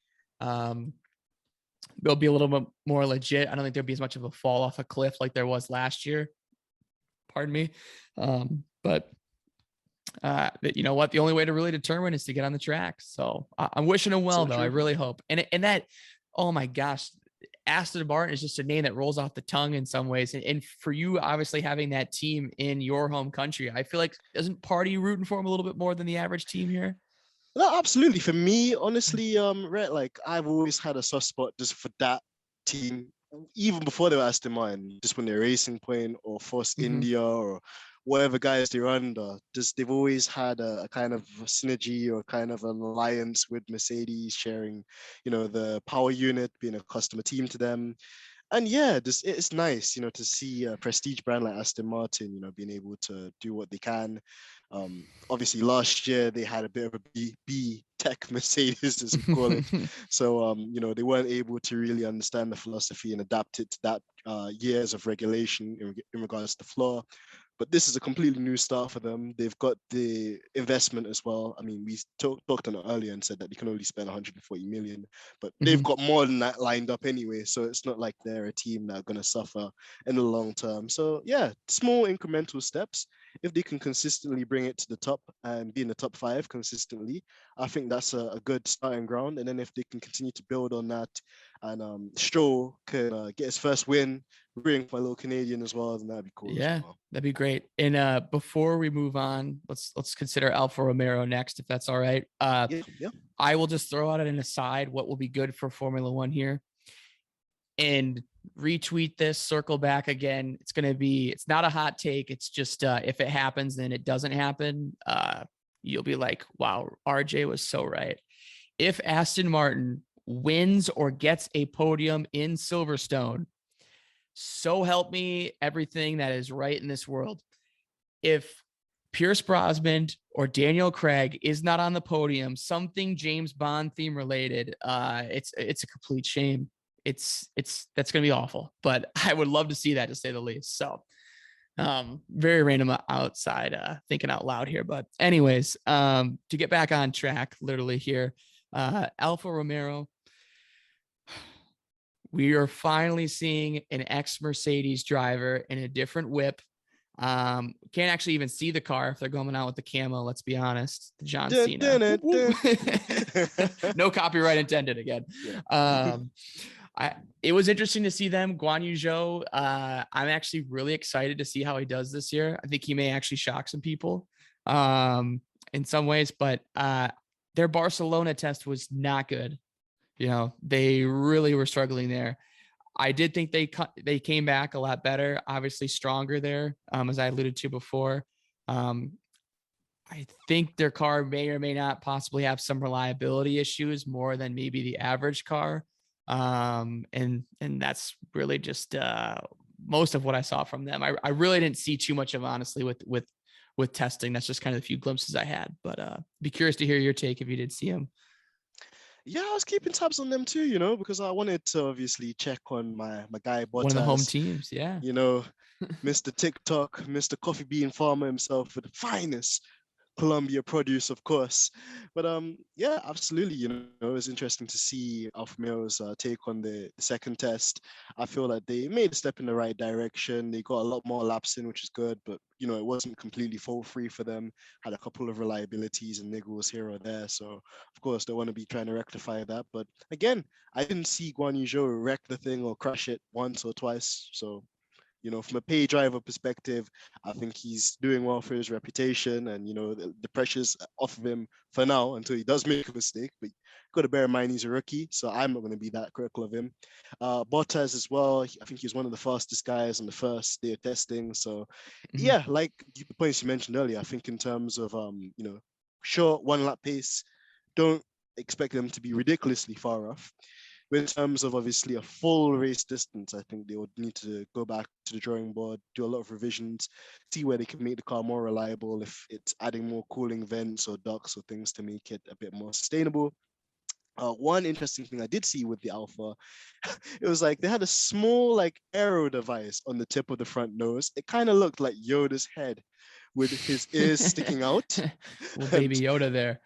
they'll be a little bit more legit. I don't think there'll be as much of a fall off a cliff like there was last year. Pardon me. But you know what? The only way to really determine is to get on the track. So I'm wishing him well, though. I really hope. And that, oh my gosh, Aston Martin is just a name that rolls off the tongue in some ways. And for you, obviously having that team in your home country, I feel like, isn't Party rooting for him a little bit more than the average team here? No, absolutely. For me, honestly, Rhett, like, I've always had a soft spot just for that team, even before they were Aston Martin, just when they're Racing Point or Force India or whatever guys they're under. Just they've always had a kind of synergy or kind of an alliance with Mercedes, sharing, the power unit, being a customer team to them. And yeah, it's nice, to see a prestige brand like Aston Martin, being able to do what they can. Obviously, last year they had a bit of a B tech Mercedes, as we call it. So, they weren't able to really understand the philosophy and adapt it to that years of regulation in regards to floor. But this is a completely new start for them. They've got the investment as well. I mean, we talked on it earlier and said that they can only spend 140 million, but they've got more than that lined up anyway. So it's not like they're a team that are going to suffer in the long term. So yeah, small incremental steps. If they can consistently bring it to the top and be in the top 5 consistently, I think that's a good starting ground. And then if they can continue to build on that, and Stroll can get his first win, bring my little Canadian as well, then that'd be cool. Yeah, as well. that'd be great. And before we move on, let's consider Alfa Romeo next, if that's all right. Yeah. I will just throw out an aside what will be good for Formula One here, and retweet this, circle back again. It's not a hot take. It's just if it happens, then it doesn't happen. You'll be like, wow, RJ was so right. If Aston Martin wins or gets a podium in Silverstone, so help me everything that is right in this world, if Pierce Brosnan or Daniel Craig is not on the podium, something James Bond theme related, it's a complete shame. That's going to be awful, but I would love to see that, to say the least. So very random outside thinking out loud here, but anyways, to get back on track, literally here, Alfa Romeo, We are finally seeing an ex-Mercedes driver in a different whip. Can't actually even see the car if they're going out with the camo. Let's be honest. The John Dun, Cena. dun, dun, dun. No copyright intended again. Yeah. It was interesting to see them. Guan Yu Zhou. I'm actually really excited to see how he does this year. I think he may actually shock some people in some ways, but their Barcelona test was not good. They really were struggling there. I did think they came back a lot better, obviously stronger there, as I alluded to before. I think their car may or may not possibly have some reliability issues more than maybe the average car. And that's really just most of what I saw from them. I really didn't see too much of, honestly, with testing. That's just kind of the few glimpses I had, but be curious to hear your take if you did see them. Yeah, I was keeping tabs on them too, because I wanted to obviously check on my guy One of the home Bottas, teams. Yeah. Mr. TikTok, Mr. Coffee Bean Farmer himself with the finest Colombia produce, of course. But yeah, absolutely. It was interesting to see Alfa Romeo's take on the second test. I feel like they made a step in the right direction. They got a lot more laps in, which is good, but it wasn't completely fault free for them. Had a couple of reliabilities and niggles here or there. So of course they want to be trying to rectify that. But again, I didn't see Guan Yu Zhou wreck the thing or crash it once or twice. So from a pay driver perspective, I think he's doing well for his reputation, and the pressure's off of him for now until he does make a mistake. But got to bear in mind he's a rookie, so I'm not going to be that critical of him. Bottas as well. I think he's one of the fastest guys on the first day of testing. So yeah, like the points you mentioned earlier, I think in terms of short one lap pace, don't expect them to be ridiculously far off. But in terms of obviously a full race distance, I think they would need to go back to the drawing board, do a lot of revisions, see where they can make the car more reliable, if it's adding more cooling vents or ducts or things to make it a bit more sustainable. One interesting thing I did see with the Alpha, it was like they had a small aero device on the tip of the front nose. It kind of looked like Yoda's head with his ears sticking out. Little baby Yoda there.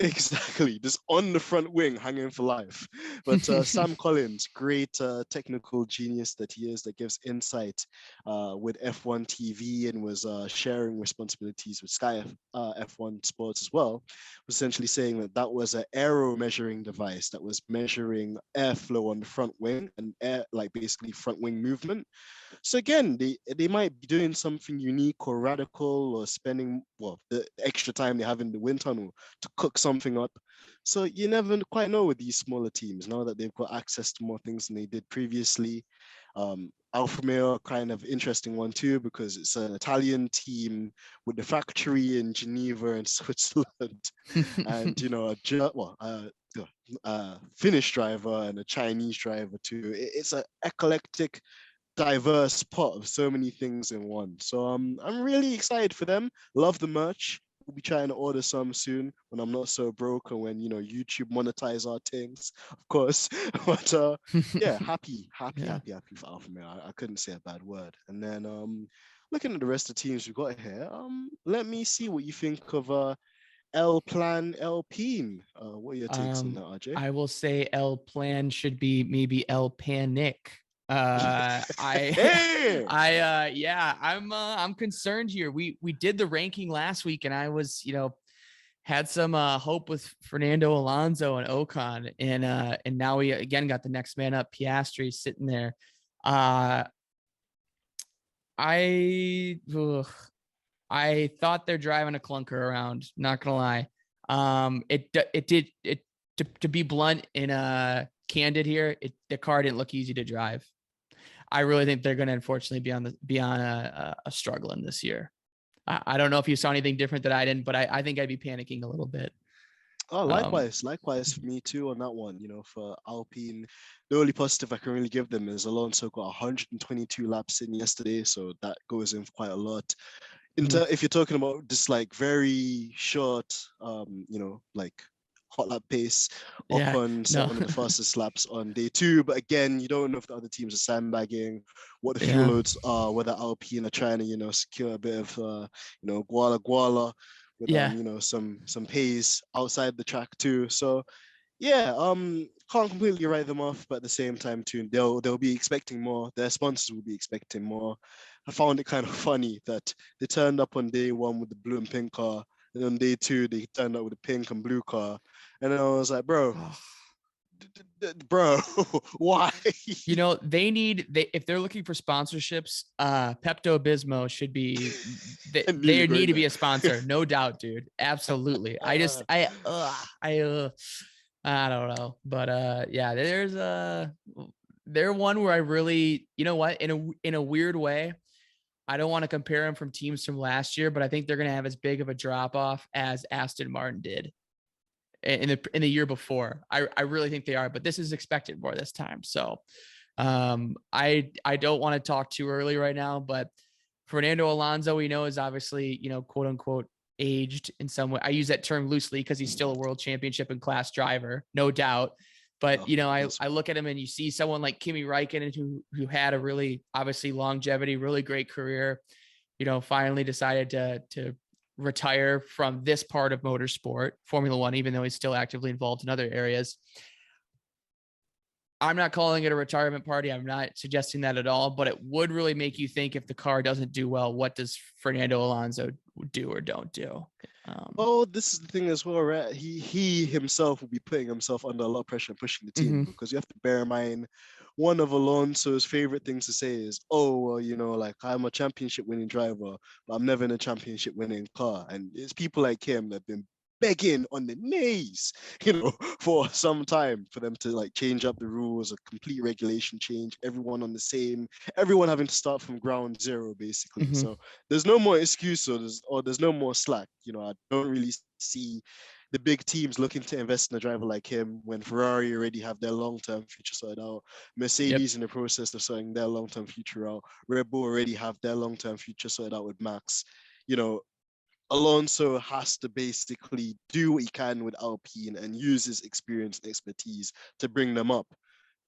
Exactly, just on the front wing, hanging for life. But Sam Collins, great technical genius that he is, that gives insight with F1 TV and was sharing responsibilities with Sky F1 Sports as well, was essentially saying that was an aero measuring device that was measuring airflow on the front wing and basically front wing movement. So again, they might be doing something unique or radical, or spending the extra time they have in the wind tunnel to cook something up. So you never quite know with these smaller teams now that they've got access to more things than they did previously. Alfa Romeo, kind of interesting one too, because it's an Italian team with the factory in Geneva in Switzerland, and a Finnish driver and a Chinese driver too. It's an eclectic, diverse pot of so many things in one. So I'm really excited for them. Love the merch. We'll be trying to order some soon when I'm not so broke, and when YouTube monetize our things, of course. But yeah, happy for Alfa Romeo. I couldn't say a bad word. And then looking at the rest of the teams we've got here, let me see what you think of El Plan Alpine. What are your takes on that, RJ? I will say El Plan should be maybe El Panic. I'm concerned here. We did the ranking last week, and I was, had some hope with Fernando Alonso and Ocon, and now we again got the next man up, Piastri, sitting there. I thought they're driving a clunker around, not gonna lie. To be blunt and candid here, the car didn't look easy to drive. I really think they're going to unfortunately be on a struggling this year. I don't know if you saw anything different that I didn't, but I think I'd be panicking a little bit. Oh, likewise for me too on that one. For Alpine, the only positive I can really give them is Alonso got 122 laps in yesterday, so that goes in quite a lot. If you're talking about just very short, hot lap pace, Ocon set one of the fastest laps on day 2. But again, you don't know if the other teams are sandbagging, what the fuel loads are, whether Alpine are trying to, secure a bit of, guala with, some pace outside the track too. So Yeah, can't completely write them off, but at the same time too, they'll be expecting more. Their sponsors will be expecting more. I found it kind of funny that they turned up on day one with the blue and pink car, and on day two they turned up with the pink and blue car, and then I was like, bro, bro, why? You know, they if they're looking for sponsorships, Pepto Bismol should be I knew you they were need going to be there. a sponsor, no doubt, dude. Absolutely. I don't know, but yeah, they're one where I really, you know what, in a weird way, I don't want to compare them from teams from last year, but I think they're going to have as big of a drop off as Aston Martin did in the year before. I really think they are, but this is expected more this time. So I don't want to talk too early right now, but Fernando Alonso, we know, is obviously, you know, quote unquote aged in some way. I use that term loosely because he's still a world championship in class driver, no doubt. But Oh, you know, yes. I look at him and you see someone like Kimi Räikkönen who had a really obviously longevity, really great career, you know, finally decided to retire from this part of motorsport, Formula One, even though he's still actively involved in other areas. I'm not calling it a retirement party. I'm not suggesting that at all, but it would really make you think if the car doesn't do well, what does Fernando Alonso do or don't do? Oh, this is the thing as well, right? He himself will be putting himself under a lot of pressure and pushing the team Mhm. because you have to bear in mind one of Alonso's favorite things to say is, "Oh, well, you know, like I'm a championship winning driver, but I'm never in a championship winning car." And it's people like him that have been begging on the knees, for some time for them to like change up the rules, a complete regulation change, everyone having to start from ground zero basically. Mhm. So there's no more excuse or there's no more slack. I don't really see the big teams looking to invest in a driver like him when Ferrari already have their long-term future sorted out. Yep. Mercedes in the process of sorting their long-term future out. Red Bull already have their long-term future sorted out with Max. You know, Alonso has to basically do what he can with Alpine and use his experience and expertise to bring them up,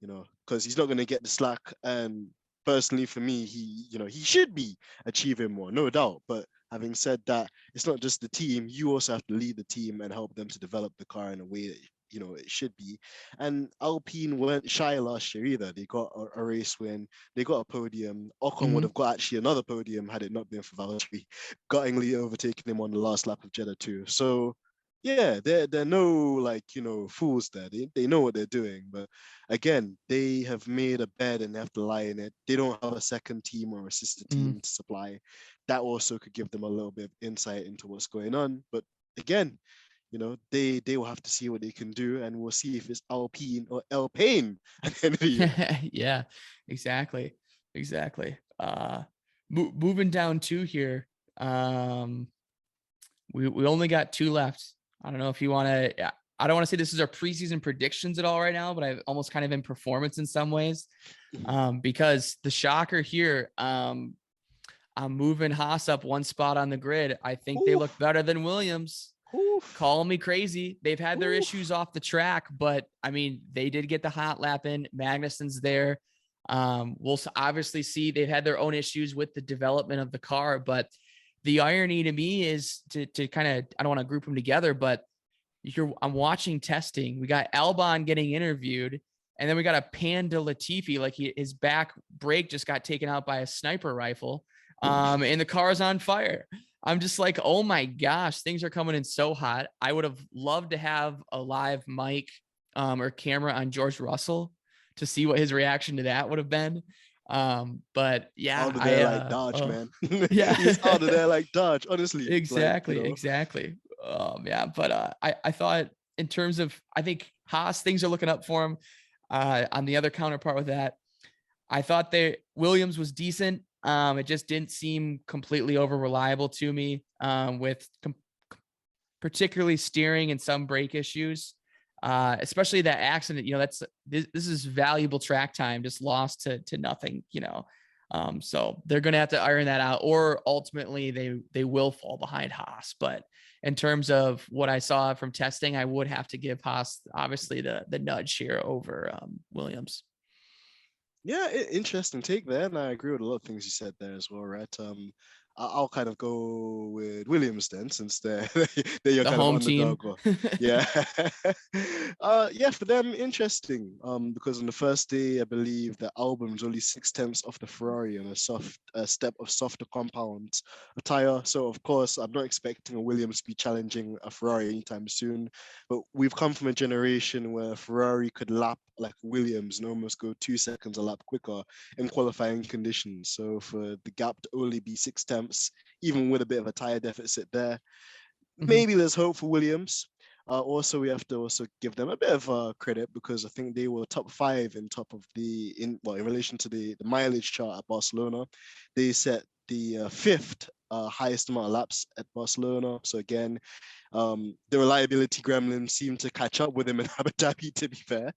because he's not going to get the slack. And personally, for me, he should be achieving more, no doubt. But having said that, it's not just the team. You also have to lead the team and help them to develop the car in a way that it should be. And Alpine weren't shy last year either. They got a race win. They got a podium. Ocon would Mhm. have got actually another podium had it not been for Valtteri guttingly overtaking him on the last lap of Jeddah too. So yeah, they're no like fools there. They know what they're doing, but again, they have made a bed and they have to lie in it. They don't have a second team or a sister Mhm. team to supply. That also could give them a little bit of insight into what's going on. But again, they will have to see what they can do, and we'll see if it's Alpine or Alpine at the end of the year. Yeah, exactly. Exactly. Moving down to here. Um, we only got two left. I don't know if you want to. I don't want to say this is our preseason predictions at all right now, but I've almost kind of in performance in some ways. Because the shocker here, I'm moving Haas up one spot on the grid. I think they look Oof, better than Williams. oof, Call me crazy. They've had their issues oof. off the track, but I mean, they did get the hot lap in. Magnussen's there. We'll obviously see they've had their own issues with the development of the car, but the irony to me is to kind of, I don't want to group them together, but I'm watching testing. We got Albon getting interviewed, and then we got a Panda Latifi, like his back brake just got taken out by a sniper rifle. And the car's on fire. I'm just like, oh my gosh, things are coming in so hot. I would have loved to have a live mic or camera on George Russell to see what his reaction to that would have been. But yeah, Out of there like Dodge, man. yeah, He's out of there like Dodge, honestly. Like, exactly. Yeah, but I thought in terms of, I think Haas, things are looking up for him. On the other counterpart with that, I thought Williams was decent. It just didn't seem completely over reliable to me, with particularly steering and some brake issues. Especially that accident, this is valuable track time just lost to nothing, so they're going to have to iron that out, or ultimately they will fall behind Haas. But in terms of what I saw from testing, I would have to give Haas obviously the nudge here over Williams. yeah, interesting take there, and I agree with a lot of things you said there as well, right? I'll kind of go with Williams then, since they're your The kind of home team. underdog. Or, yeah, yeah, for them, interesting. Because on the first day, I believe the album was only 6 tenths off the Ferrari on a step of softer compound tire. So of course, I'm not expecting a Williams to be challenging a Ferrari anytime soon. But we've come from a generation where Ferrari could lap like Williams and almost go 2 seconds a lap quicker in qualifying conditions. So for the gap to only be 6 tenths, even with a bit of a tire deficit there, Mhm. maybe there's hope for Williams. Also, we have to also give them a bit of credit, because I think they were top five in top of in relation to the mileage chart at Barcelona. They set the fifth highest amount of laps at Barcelona. So again, the reliability gremlin seemed to catch up with him in Abu Dhabi, to be fair.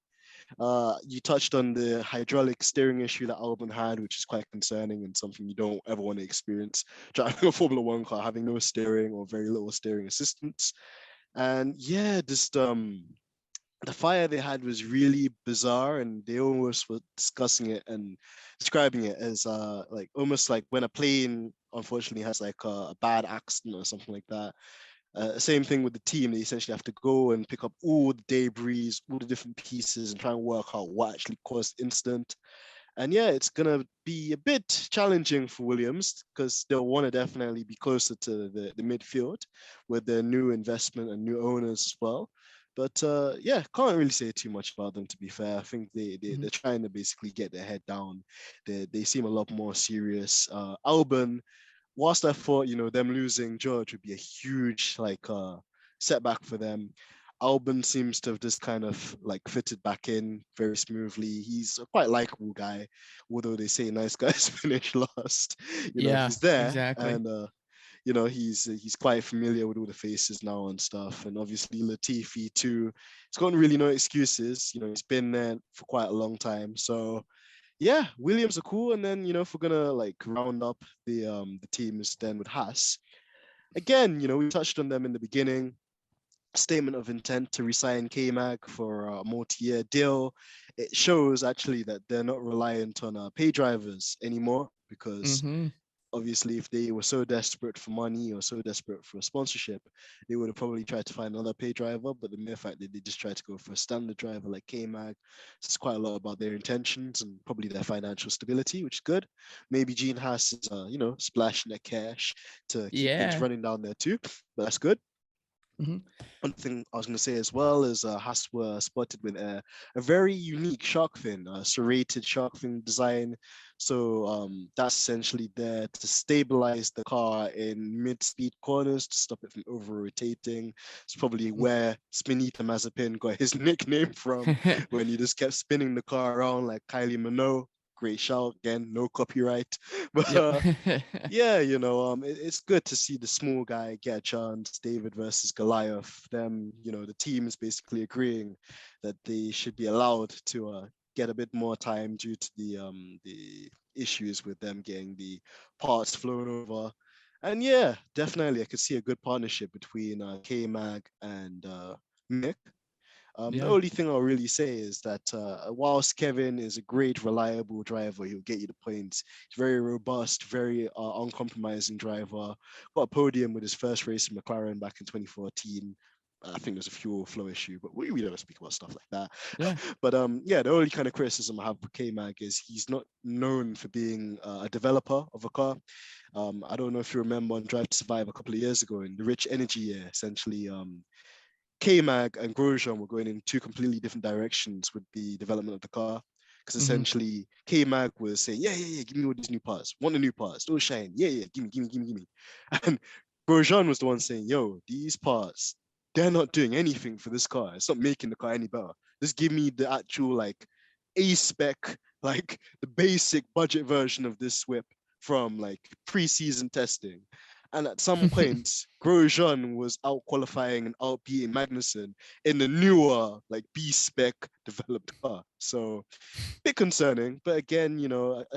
You touched on the hydraulic steering issue that Albon had, which is quite concerning and something you don't ever want to experience. Driving a Formula One car, having no steering or very little steering assistance. And yeah, just the fire they had was really bizarre, and they almost were discussing it and describing it as like almost like when a plane unfortunately has like a bad accident or something like that. Same thing with the team. They essentially have to go and pick up all the debris, all the different pieces, and try and work out what actually caused the incident. And yeah, it's gonna be a bit challenging for Williams, because they'll want to definitely be closer to the midfield with their new investment and new owners as well. But yeah, can't really say too much about them, to be fair. I think Mhm. they're trying to basically get their head down. They seem a lot more serious. Albon, whilst I thought, them losing George would be a huge setback for them, Albon seems to have just kind of like fitted back in very smoothly. He's a quite likable guy, although they say nice guys finish last. Yeah, He's there, exactly. and he's quite familiar with all the faces now and stuff. And obviously Latifi too. He's got really no excuses. He's been there for quite a long time. So yeah, Williams are cool. And then, if we're gonna like round up the teams then with Haas, again, we touched on them in the beginning. Statement of intent to resign K-Mag for a multi-year deal. It shows actually that they're not reliant on pay drivers anymore, because Mm-hmm. obviously if they were so desperate for money or so desperate for a sponsorship, they would have probably tried to find another pay driver. But the mere fact that they just tried to go for a standard driver like K-Mag says quite a lot about their intentions and probably their financial stability, which is good. Maybe Gene Haas is, splashing their cash to keep things Yeah. running down there too, but that's good. Mm-hmm. One thing I was going to say as well is Haas were spotted with a very unique shark fin, a serrated shark fin design. So that's essentially there to stabilize the car in mid-speed corners to stop it from over-rotating. It's probably where Spinita Mazepin got his nickname from, when he just kept spinning the car around like Kylie Minogue. Great shout again, no copyright. But Yep. yeah, it's good to see the small guy get a chance. David versus Goliath. Them, the team is basically agreeing that they should be allowed to get a bit more time due to the issues with them getting the parts flown over. And yeah, definitely, I could see a good partnership between K Mag and Mick. The Yeah. only thing I'll really say is that whilst Kevin is a great, reliable driver, he'll get you the points. He's very robust, very uncompromising driver. Got a podium with his first race in McLaren back in 2014. I think there's a fuel flow issue, but we never speak about stuff like that. Yeah. But yeah, the only kind of criticism I have for K-Mag is he's not known for being a developer of a car. I don't know if you remember on Drive to Survive a couple of years ago in the Rich Energy year, essentially K-Mag and Grosjean were going in two completely different directions with the development of the car. Because Mm-hmm. essentially, K-Mag was saying, yeah, give me all these new parts. Want the new parts, don't shine. Yeah, give me. And Grosjean was the one saying, yo, these parts, they're not doing anything for this car. It's not making the car any better. Just give me the actual, like, A-spec, like, the basic budget version of this whip from, like, pre-season testing. And at some points, Grosjean was out qualifying and outbeating Magnussen in the newer, like B spec developed car. So, a bit concerning. But again,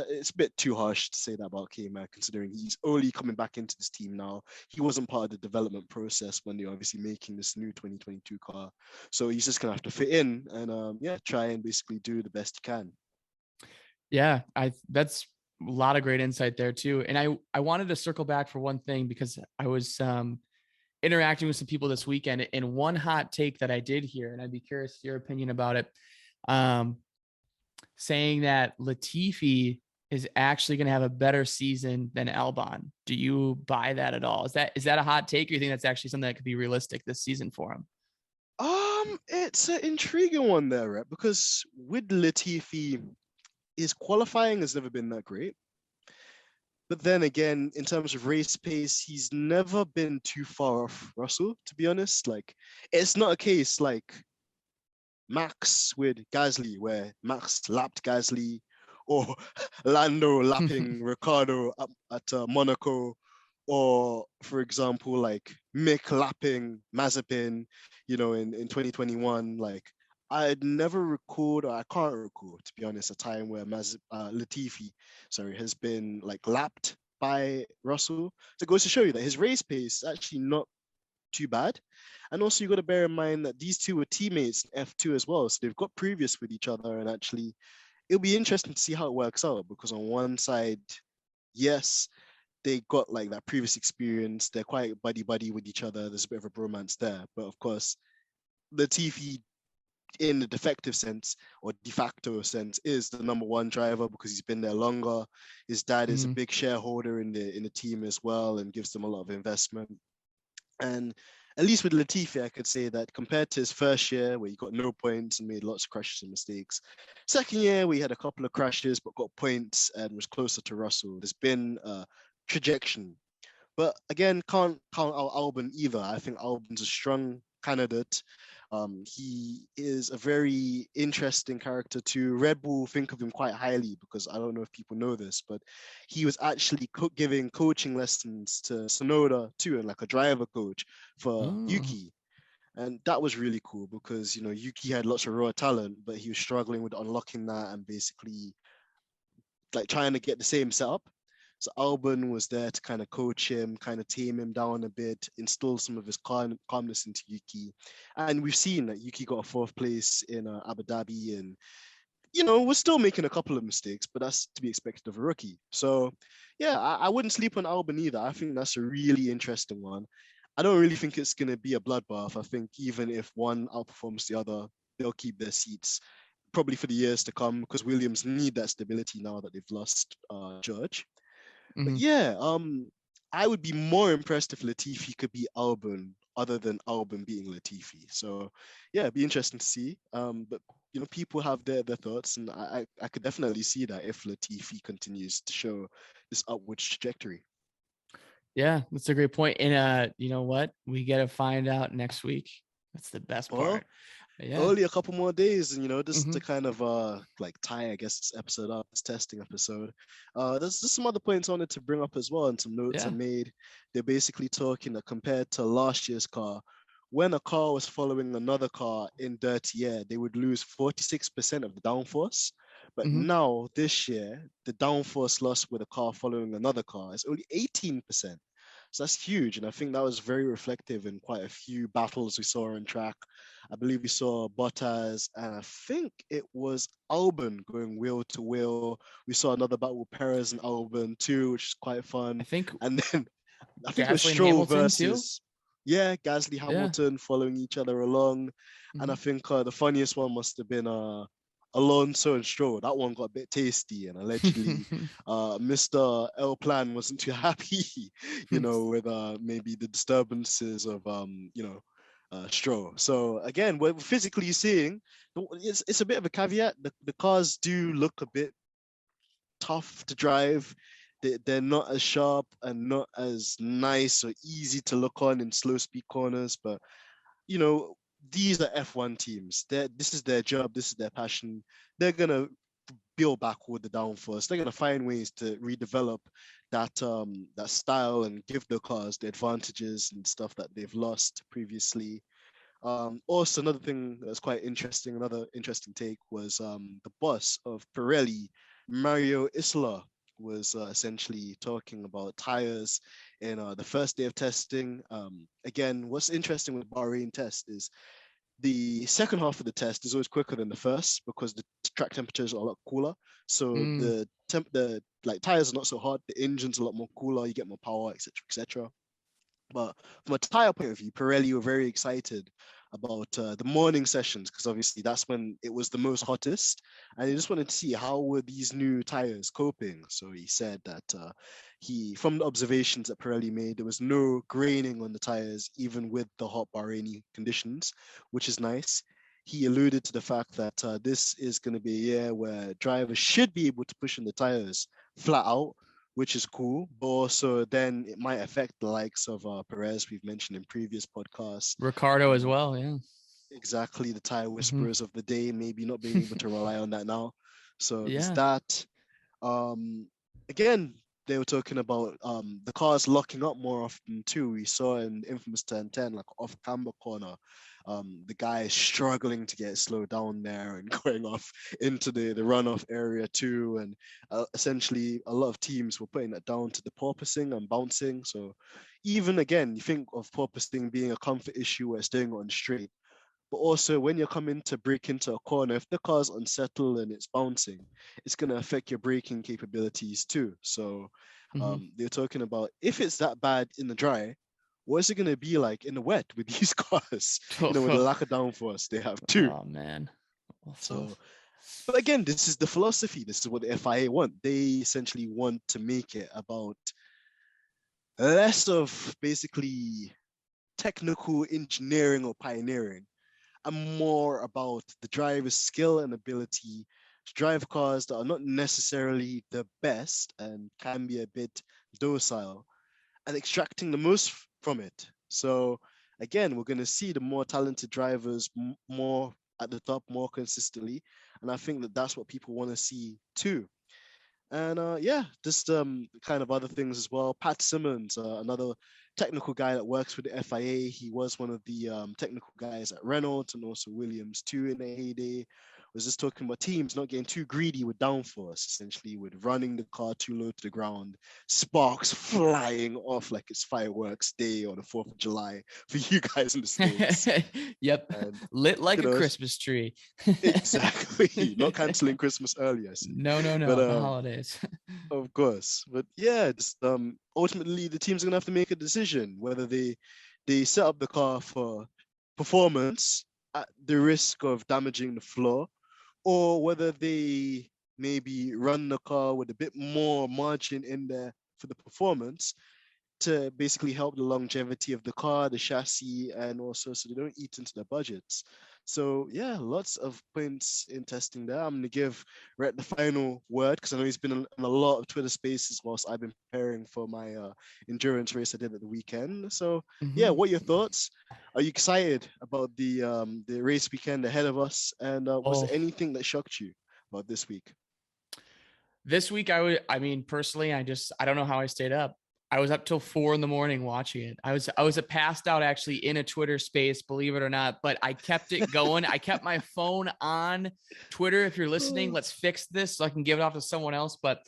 it's a bit too harsh to say that about K-Mag, considering he's only coming back into this team now. He wasn't part of the development process when they're obviously making this new 2022 car. So, he's just going to have to fit in and, yeah, try and basically do the best he can. Yeah. That's A lot of great insight there too. And I wanted to circle back for one thing because I was interacting with some people this weekend, and one hot take that I did hear, and I'd be curious your opinion about it, saying that Latifi is actually going to have a better season than Albon. Do you buy that at all? Is that a hot take, or you think that's actually something that could be realistic this season for him? It's an intriguing one there, right? Because with Latifi, his qualifying has never been that great. But then again, in terms of race pace, he's never been too far off Russell, to be honest. Like, it's not a case like Max with Gasly, where Max lapped Gasly, or Lando lapping Ricardo at Monaco, or for example, like Mick lapping Mazepin, in 2021. Like, I'd never recalled, or I can't recall, to be honest, a time where Latifi, has been like lapped by Russell. So it goes to show you that his race pace is actually not too bad. And also, you got to bear in mind that these two were teammates in F2 as well. So they've got previous with each other. And actually, it'll be interesting to see how it works out, because on one side, yes, they got like that previous experience. They're quite buddy with each other. There's a bit of a bromance there. But of course, Latifi, in the defective sense or de facto sense, is the number one driver because he's been there longer. His dad is a big shareholder in the team as well and gives them a lot of investment. And at least with Latifi, I could say that compared to his first year, where he got no points and made lots of crashes and mistakes, second year, we had a couple of crashes but got points and was closer to Russell. There's been a trajectory. But again, can't count out Albon either. I think Albon's a strong candidate. He is a very interesting character too. Red Bull think of him quite highly because I don't know if people know this, but he was actually giving coaching lessons to Sonoda too, and like a driver coach for Yuki. And that was really cool because, Yuki had lots of raw talent, but he was struggling with unlocking that and basically like trying to get the same setup. So Albon was there to kind of coach him, kind of tame him down a bit, instill some of his calmness into Yuki. And we've seen that Yuki got a fourth place in Abu Dhabi, and we're still making a couple of mistakes, but that's to be expected of a rookie. So yeah, I wouldn't sleep on Albon either. I think that's a really interesting one. I don't really think it's going to be a bloodbath. I think even if one outperforms the other, they'll keep their seats probably for the years to come, because Williams need that stability now that they've lost George. But yeah, I would be more impressed if Latifi could be Albon other than Albon being Latifi. So yeah, it'd be interesting to see. But people have their thoughts, and I could definitely see that if Latifi continues to show this upward trajectory. Yeah, that's a great point. And you know what? We get to find out next week. That's the best part. Yeah. Only a couple more days, and just to kind of like tie, I guess, this episode up, this testing episode. There's just some other points I wanted to bring up as well, and some notes I made. They're basically talking that compared to last year's car, when a car was following another car in dirty air, they would lose 46% of the downforce. But now this year, the downforce loss with a car following another car is only 18%. So that's huge. And I think that was very reflective in quite a few battles we saw on track. I believe we saw Bottas, and I think it was Albon going wheel to wheel. We saw another battle with Perez and Albon too, which is quite fun. I think it was Stroll versus Gasly, Hamilton following each other along. And I think the funniest one must have been Alonso and Stroll. That one got a bit tasty, and allegedly Mr. L Plan wasn't too happy, with maybe the disturbances of Stroll. So again, we're physically seeing, it's a bit of a caveat. The cars do look a bit tough to drive. They're not as sharp and not as nice or easy to look on in slow speed corners, but these are F1 teams. This is their job. This is their passion. They're going to build back with the downforce. They're going to find ways to redevelop that style and give the cars the advantages and stuff that they've lost previously. Also, another thing that's quite interesting, another interesting take was the boss of Pirelli, Mario Isola, was essentially talking about tires in the first day of testing. Again, what's interesting with Bahrain test is the second half of the test is always quicker than the first because the track temperatures are a lot cooler. So the the like tires are not so hot, the engine's a lot more cooler, you get more power, etc., etc. But from a tire point of view, Pirelli were very excited about the morning sessions because obviously that's when it was the most hottest, and he just wanted to see how were these new tires coping. So he said that from the observations that Pirelli made, there was no graining on the tires even with the hot Bahraini conditions, which is nice. He alluded to the fact that this is going to be a year where drivers should be able to push in the tires flat out, which is cool. But also then it might affect the likes of Perez, we've mentioned in previous podcasts. Ricardo as well. Yeah. Exactly, the tire whisperers of the day, maybe not being able to rely on that now. So there's Yeah. that. Again, they were talking about the cars locking up more often too. We saw in infamous turn 10, like off camber corner, the guy is struggling to get slowed down there and going off into the runoff area too. And essentially, a lot of teams were putting that down to the porpoising and bouncing. So even again, you think of porpoising being a comfort issue where it's doing it on straight. But also, when you're coming to break into a corner, if the car's unsettled and it's bouncing, it's going to affect your braking capabilities too. So they're talking about if it's that bad in the dry, what is it going to be like in the wet with these cars? With the lack of downforce they have too. Oh, man. So, but again, this is the philosophy. This is what the FIA want. They essentially want to make it about less of basically technical engineering or pioneering and more about the driver's skill and ability to drive cars that are not necessarily the best and can be a bit docile and extracting the most from it. So again, we're going to see the more talented drivers more at the top, more consistently. And I think that that's what people want to see too. And just kind of other things as well. Pat Simmons, another technical guy that works with the FIA. He was one of the technical guys at Renault and also Williams too in the heyday. Was just talking about teams not getting too greedy with downforce, essentially with running the car too low to the ground, sparks flying off like it's fireworks day on the 4th of July for you guys in the States. Yep. And, lit like a Christmas tree. Exactly. Not canceling Christmas early, I see. No, but, the holidays. Of course. But yeah, just, ultimately the team's gonna have to make a decision whether they set up the car for performance at the risk of damaging the floor, or whether they maybe run the car with a bit more margin in there for the performance to basically help the longevity of the car, the chassis, and also so they don't eat into their budgets. So yeah, lots of points in testing there. I'm going to give Rhett the final word because I know he's been in a lot of Twitter spaces whilst I've been preparing for my endurance race I did at the weekend. So yeah, what are your thoughts? Are you excited about the race weekend ahead of us? And was there anything that shocked you about this week? This week, personally, I don't know how I stayed up. I was up till 4 a.m. watching it. I was passed out actually in a Twitter space, believe it or not, but I kept it going. I kept my phone on Twitter. If you're listening, let's fix this so I can give it off to someone else. But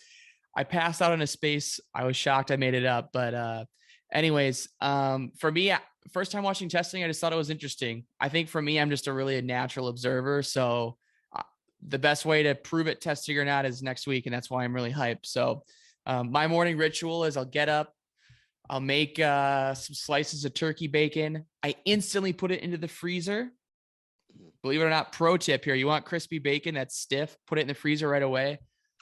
I passed out in a space. I was shocked I made it up. But anyways, for me, first time watching testing, I just thought it was interesting. I think for me, I'm just a natural observer. So the best way to prove it testing or not is next week. And that's why I'm really hyped. So my morning ritual is I'll get up, I'll make some slices of turkey bacon. I instantly put it into the freezer. Believe it or not, pro tip here. You want crispy bacon that's stiff, put it in the freezer right away.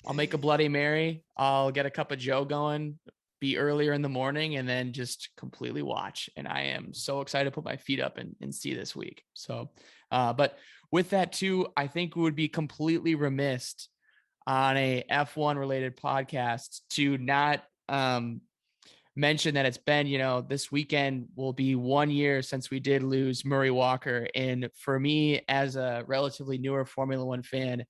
I'll make a Bloody Mary. I'll get a cup of Joe going, be earlier in the morning, and then just completely watch. And I am so excited to put my feet up and see this week. So, but with that too, I think we would be completely remiss on a F1 related podcast to not mention that it's been, this weekend will be 1 year since we did lose Murray Walker. And for me, as a relatively newer Formula One fan,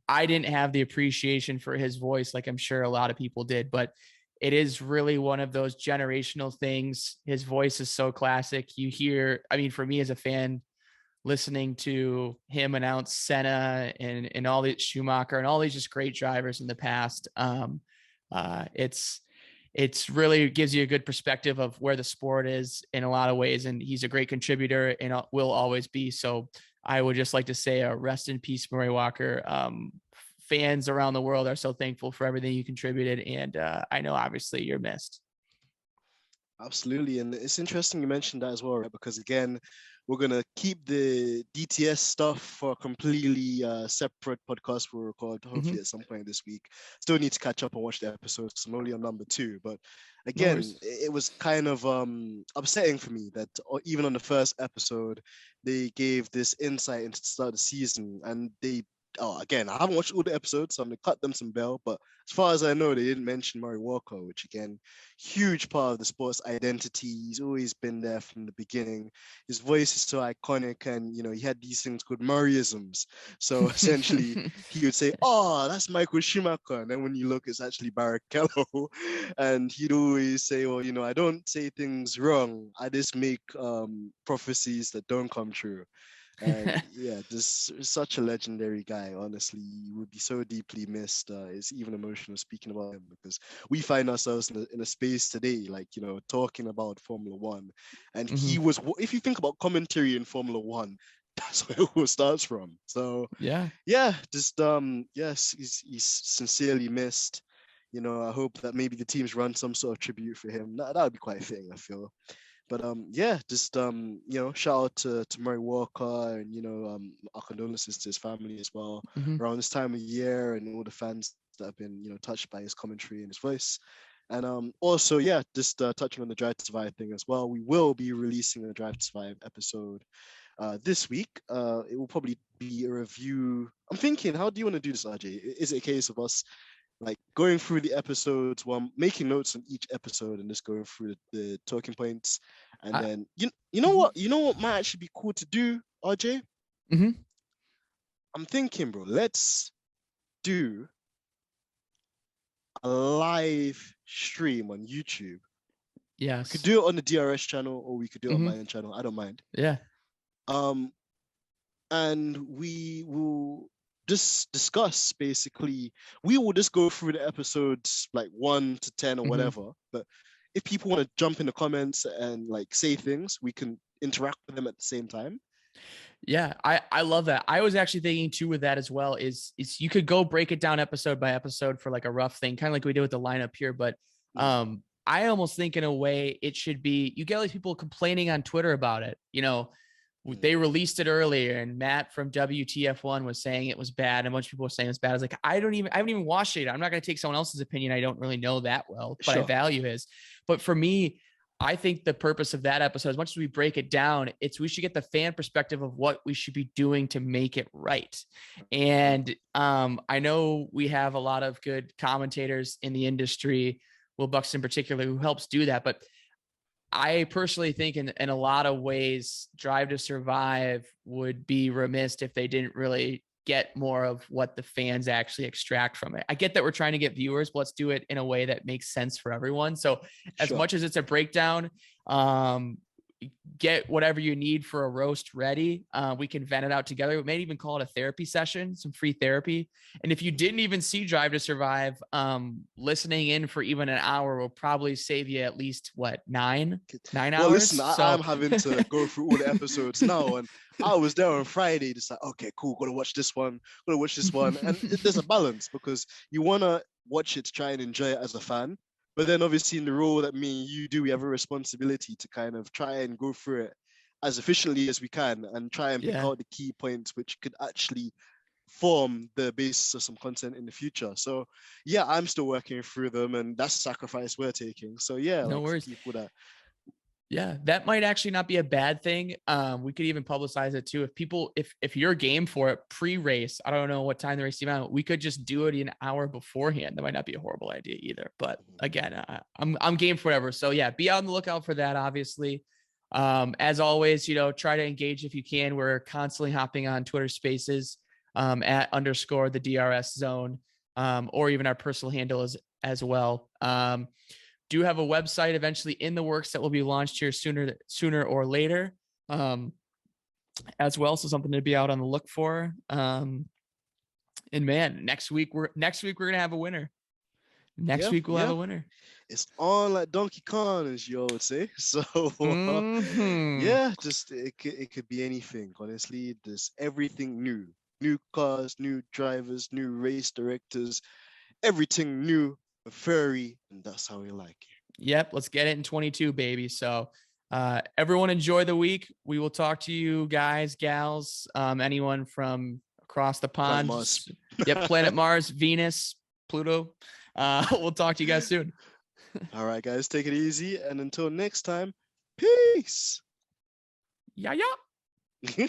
I didn't have the appreciation for his voice like I'm sure a lot of people did, but it is really one of those generational things. His voice is so classic. You hear, for me as a fan, listening to him announce Senna and all the Schumacher and all these just great drivers in the past. It's really gives you a good perspective of where the sport is in a lot of ways. And he's a great contributor and will always be. So I would just like to say rest in peace, Murray Walker. fans around the world are so thankful for everything you contributed. And I know obviously you're missed. Absolutely. And it's interesting you mentioned that as well, right? Because again, we're going to keep the DTS stuff for a completely separate podcast we'll record hopefully at some point this week. Still need to catch up and watch the episodes. I'm only on number 2. But No again, worries. it was kind of upsetting for me that even on the first episode, they gave this insight into the start of the season and again, I haven't watched all the episodes, so I'm gonna cut them some bail. But as far as I know, they didn't mention Murray Walker, which again, huge part of the sport's identity. He's always been there from the beginning. His voice is so iconic, and he had these things called Murrayisms. So essentially, he would say, "Oh, that's Michael Schumacher," and then when you look, it's actually Barrichello. And he'd always say, "Well, I don't say things wrong. I just make prophecies that don't come true." And yeah, this is such a legendary guy. Honestly, he would be so deeply missed. It's even emotional speaking about him because we find ourselves in a space today, like talking about Formula One, and he was. If you think about commentary in Formula One, that's where it all starts from. So Yeah. just yes, he's sincerely missed. I hope that maybe the teams run some sort of tribute for him. That would be quite fitting, I feel. But just shout out to Murray Walker and our condolences to his family as well around this time of year and all the fans that have been touched by his commentary and his voice. And also just touching on the Drive to Survive thing as well. We will be releasing a Drive to Survive episode this week. It will probably be a review. I'm thinking, how do you want to do this, RJ? Is it a case of us like going through the episodes while making notes on each episode and just going through the talking points, and then you know what might actually be cool to do, RJ? I'm thinking, bro, let's do a live stream on YouTube. Yes. We could do it on the DRS channel or we could do it on my own channel. I don't mind. Yeah. And we will just discuss basically. We will just go through the episodes like 1 to 10 or whatever. But if people want to jump in the comments and like say things, we can interact with them at the same time. Yeah, I love that. I was actually thinking too with that as well is you could go break it down episode by episode for like a rough thing, kind of like we did with the lineup here. But I almost think in a way it should be, you get all these people complaining on Twitter about it. They released it earlier and Matt from WTF1 was saying it was bad. And a bunch of people were saying it's bad. I was like, I haven't even watched it. I'm not going to take someone else's opinion. I don't really know that well, but I value his. But for me, I think the purpose of that episode, as much as we break it down, we should get the fan perspective of what we should be doing to make it right. And I know we have a lot of good commentators in the industry, Will Buxton in particular, who helps do that. But I personally think in a lot of ways, Drive to Survive would be remiss if they didn't really get more of what the fans actually extract from it. I get that we're trying to get viewers, but let's do it in a way that makes sense for everyone. So as much as it's a breakdown, get whatever you need for a roast ready. We can vent it out together. We may even call it a therapy session, some free therapy. And if you didn't even see Drive to Survive, listening in for even an hour will probably save you at least 9 hours. Well, listen, I'm having to go through all the episodes now, and I was there on Friday, just like, okay, cool, gotta watch this one, and there's a balance because you wanna watch it to try and enjoy it as a fan. But then obviously in the role that me and you do, we have a responsibility to kind of try and go through it as efficiently as we can and try and pick out the key points which could actually form the basis of some content in the future. So yeah, I'm still working through them and that's a sacrifice we're taking. So yeah, no worries. People that. Yeah, that might actually not be a bad thing. We could even publicize it too. If you're game for it pre-race, I don't know what time the race came out, we could just do it an hour beforehand. That might not be a horrible idea either. But again, I'm game for whatever. So yeah, be on the lookout for that. Obviously, as always, try to engage if you can. We're constantly hopping on Twitter Spaces at _the DRS zone, or even our personal handle as well. Do have a website eventually in the works that will be launched here sooner or later, as well. So something to be out on the look for. And man, next week we're gonna have a winner. Next week we'll have a winner. It's on like Donkey Kong, as you would say. So just it could be anything. Honestly, there's everything new. new cars, new drivers, new race directors, everything new, furry, and that's how we like it. Yep, let's get it in 22, baby. So everyone enjoy the week. We will talk to you guys, gals, anyone from across the Planet pond. Mars. Yep, planet Mars, Venus, Pluto. We'll talk to you guys soon. All right, guys, take it easy. And until next time, peace. Yeah, yeah.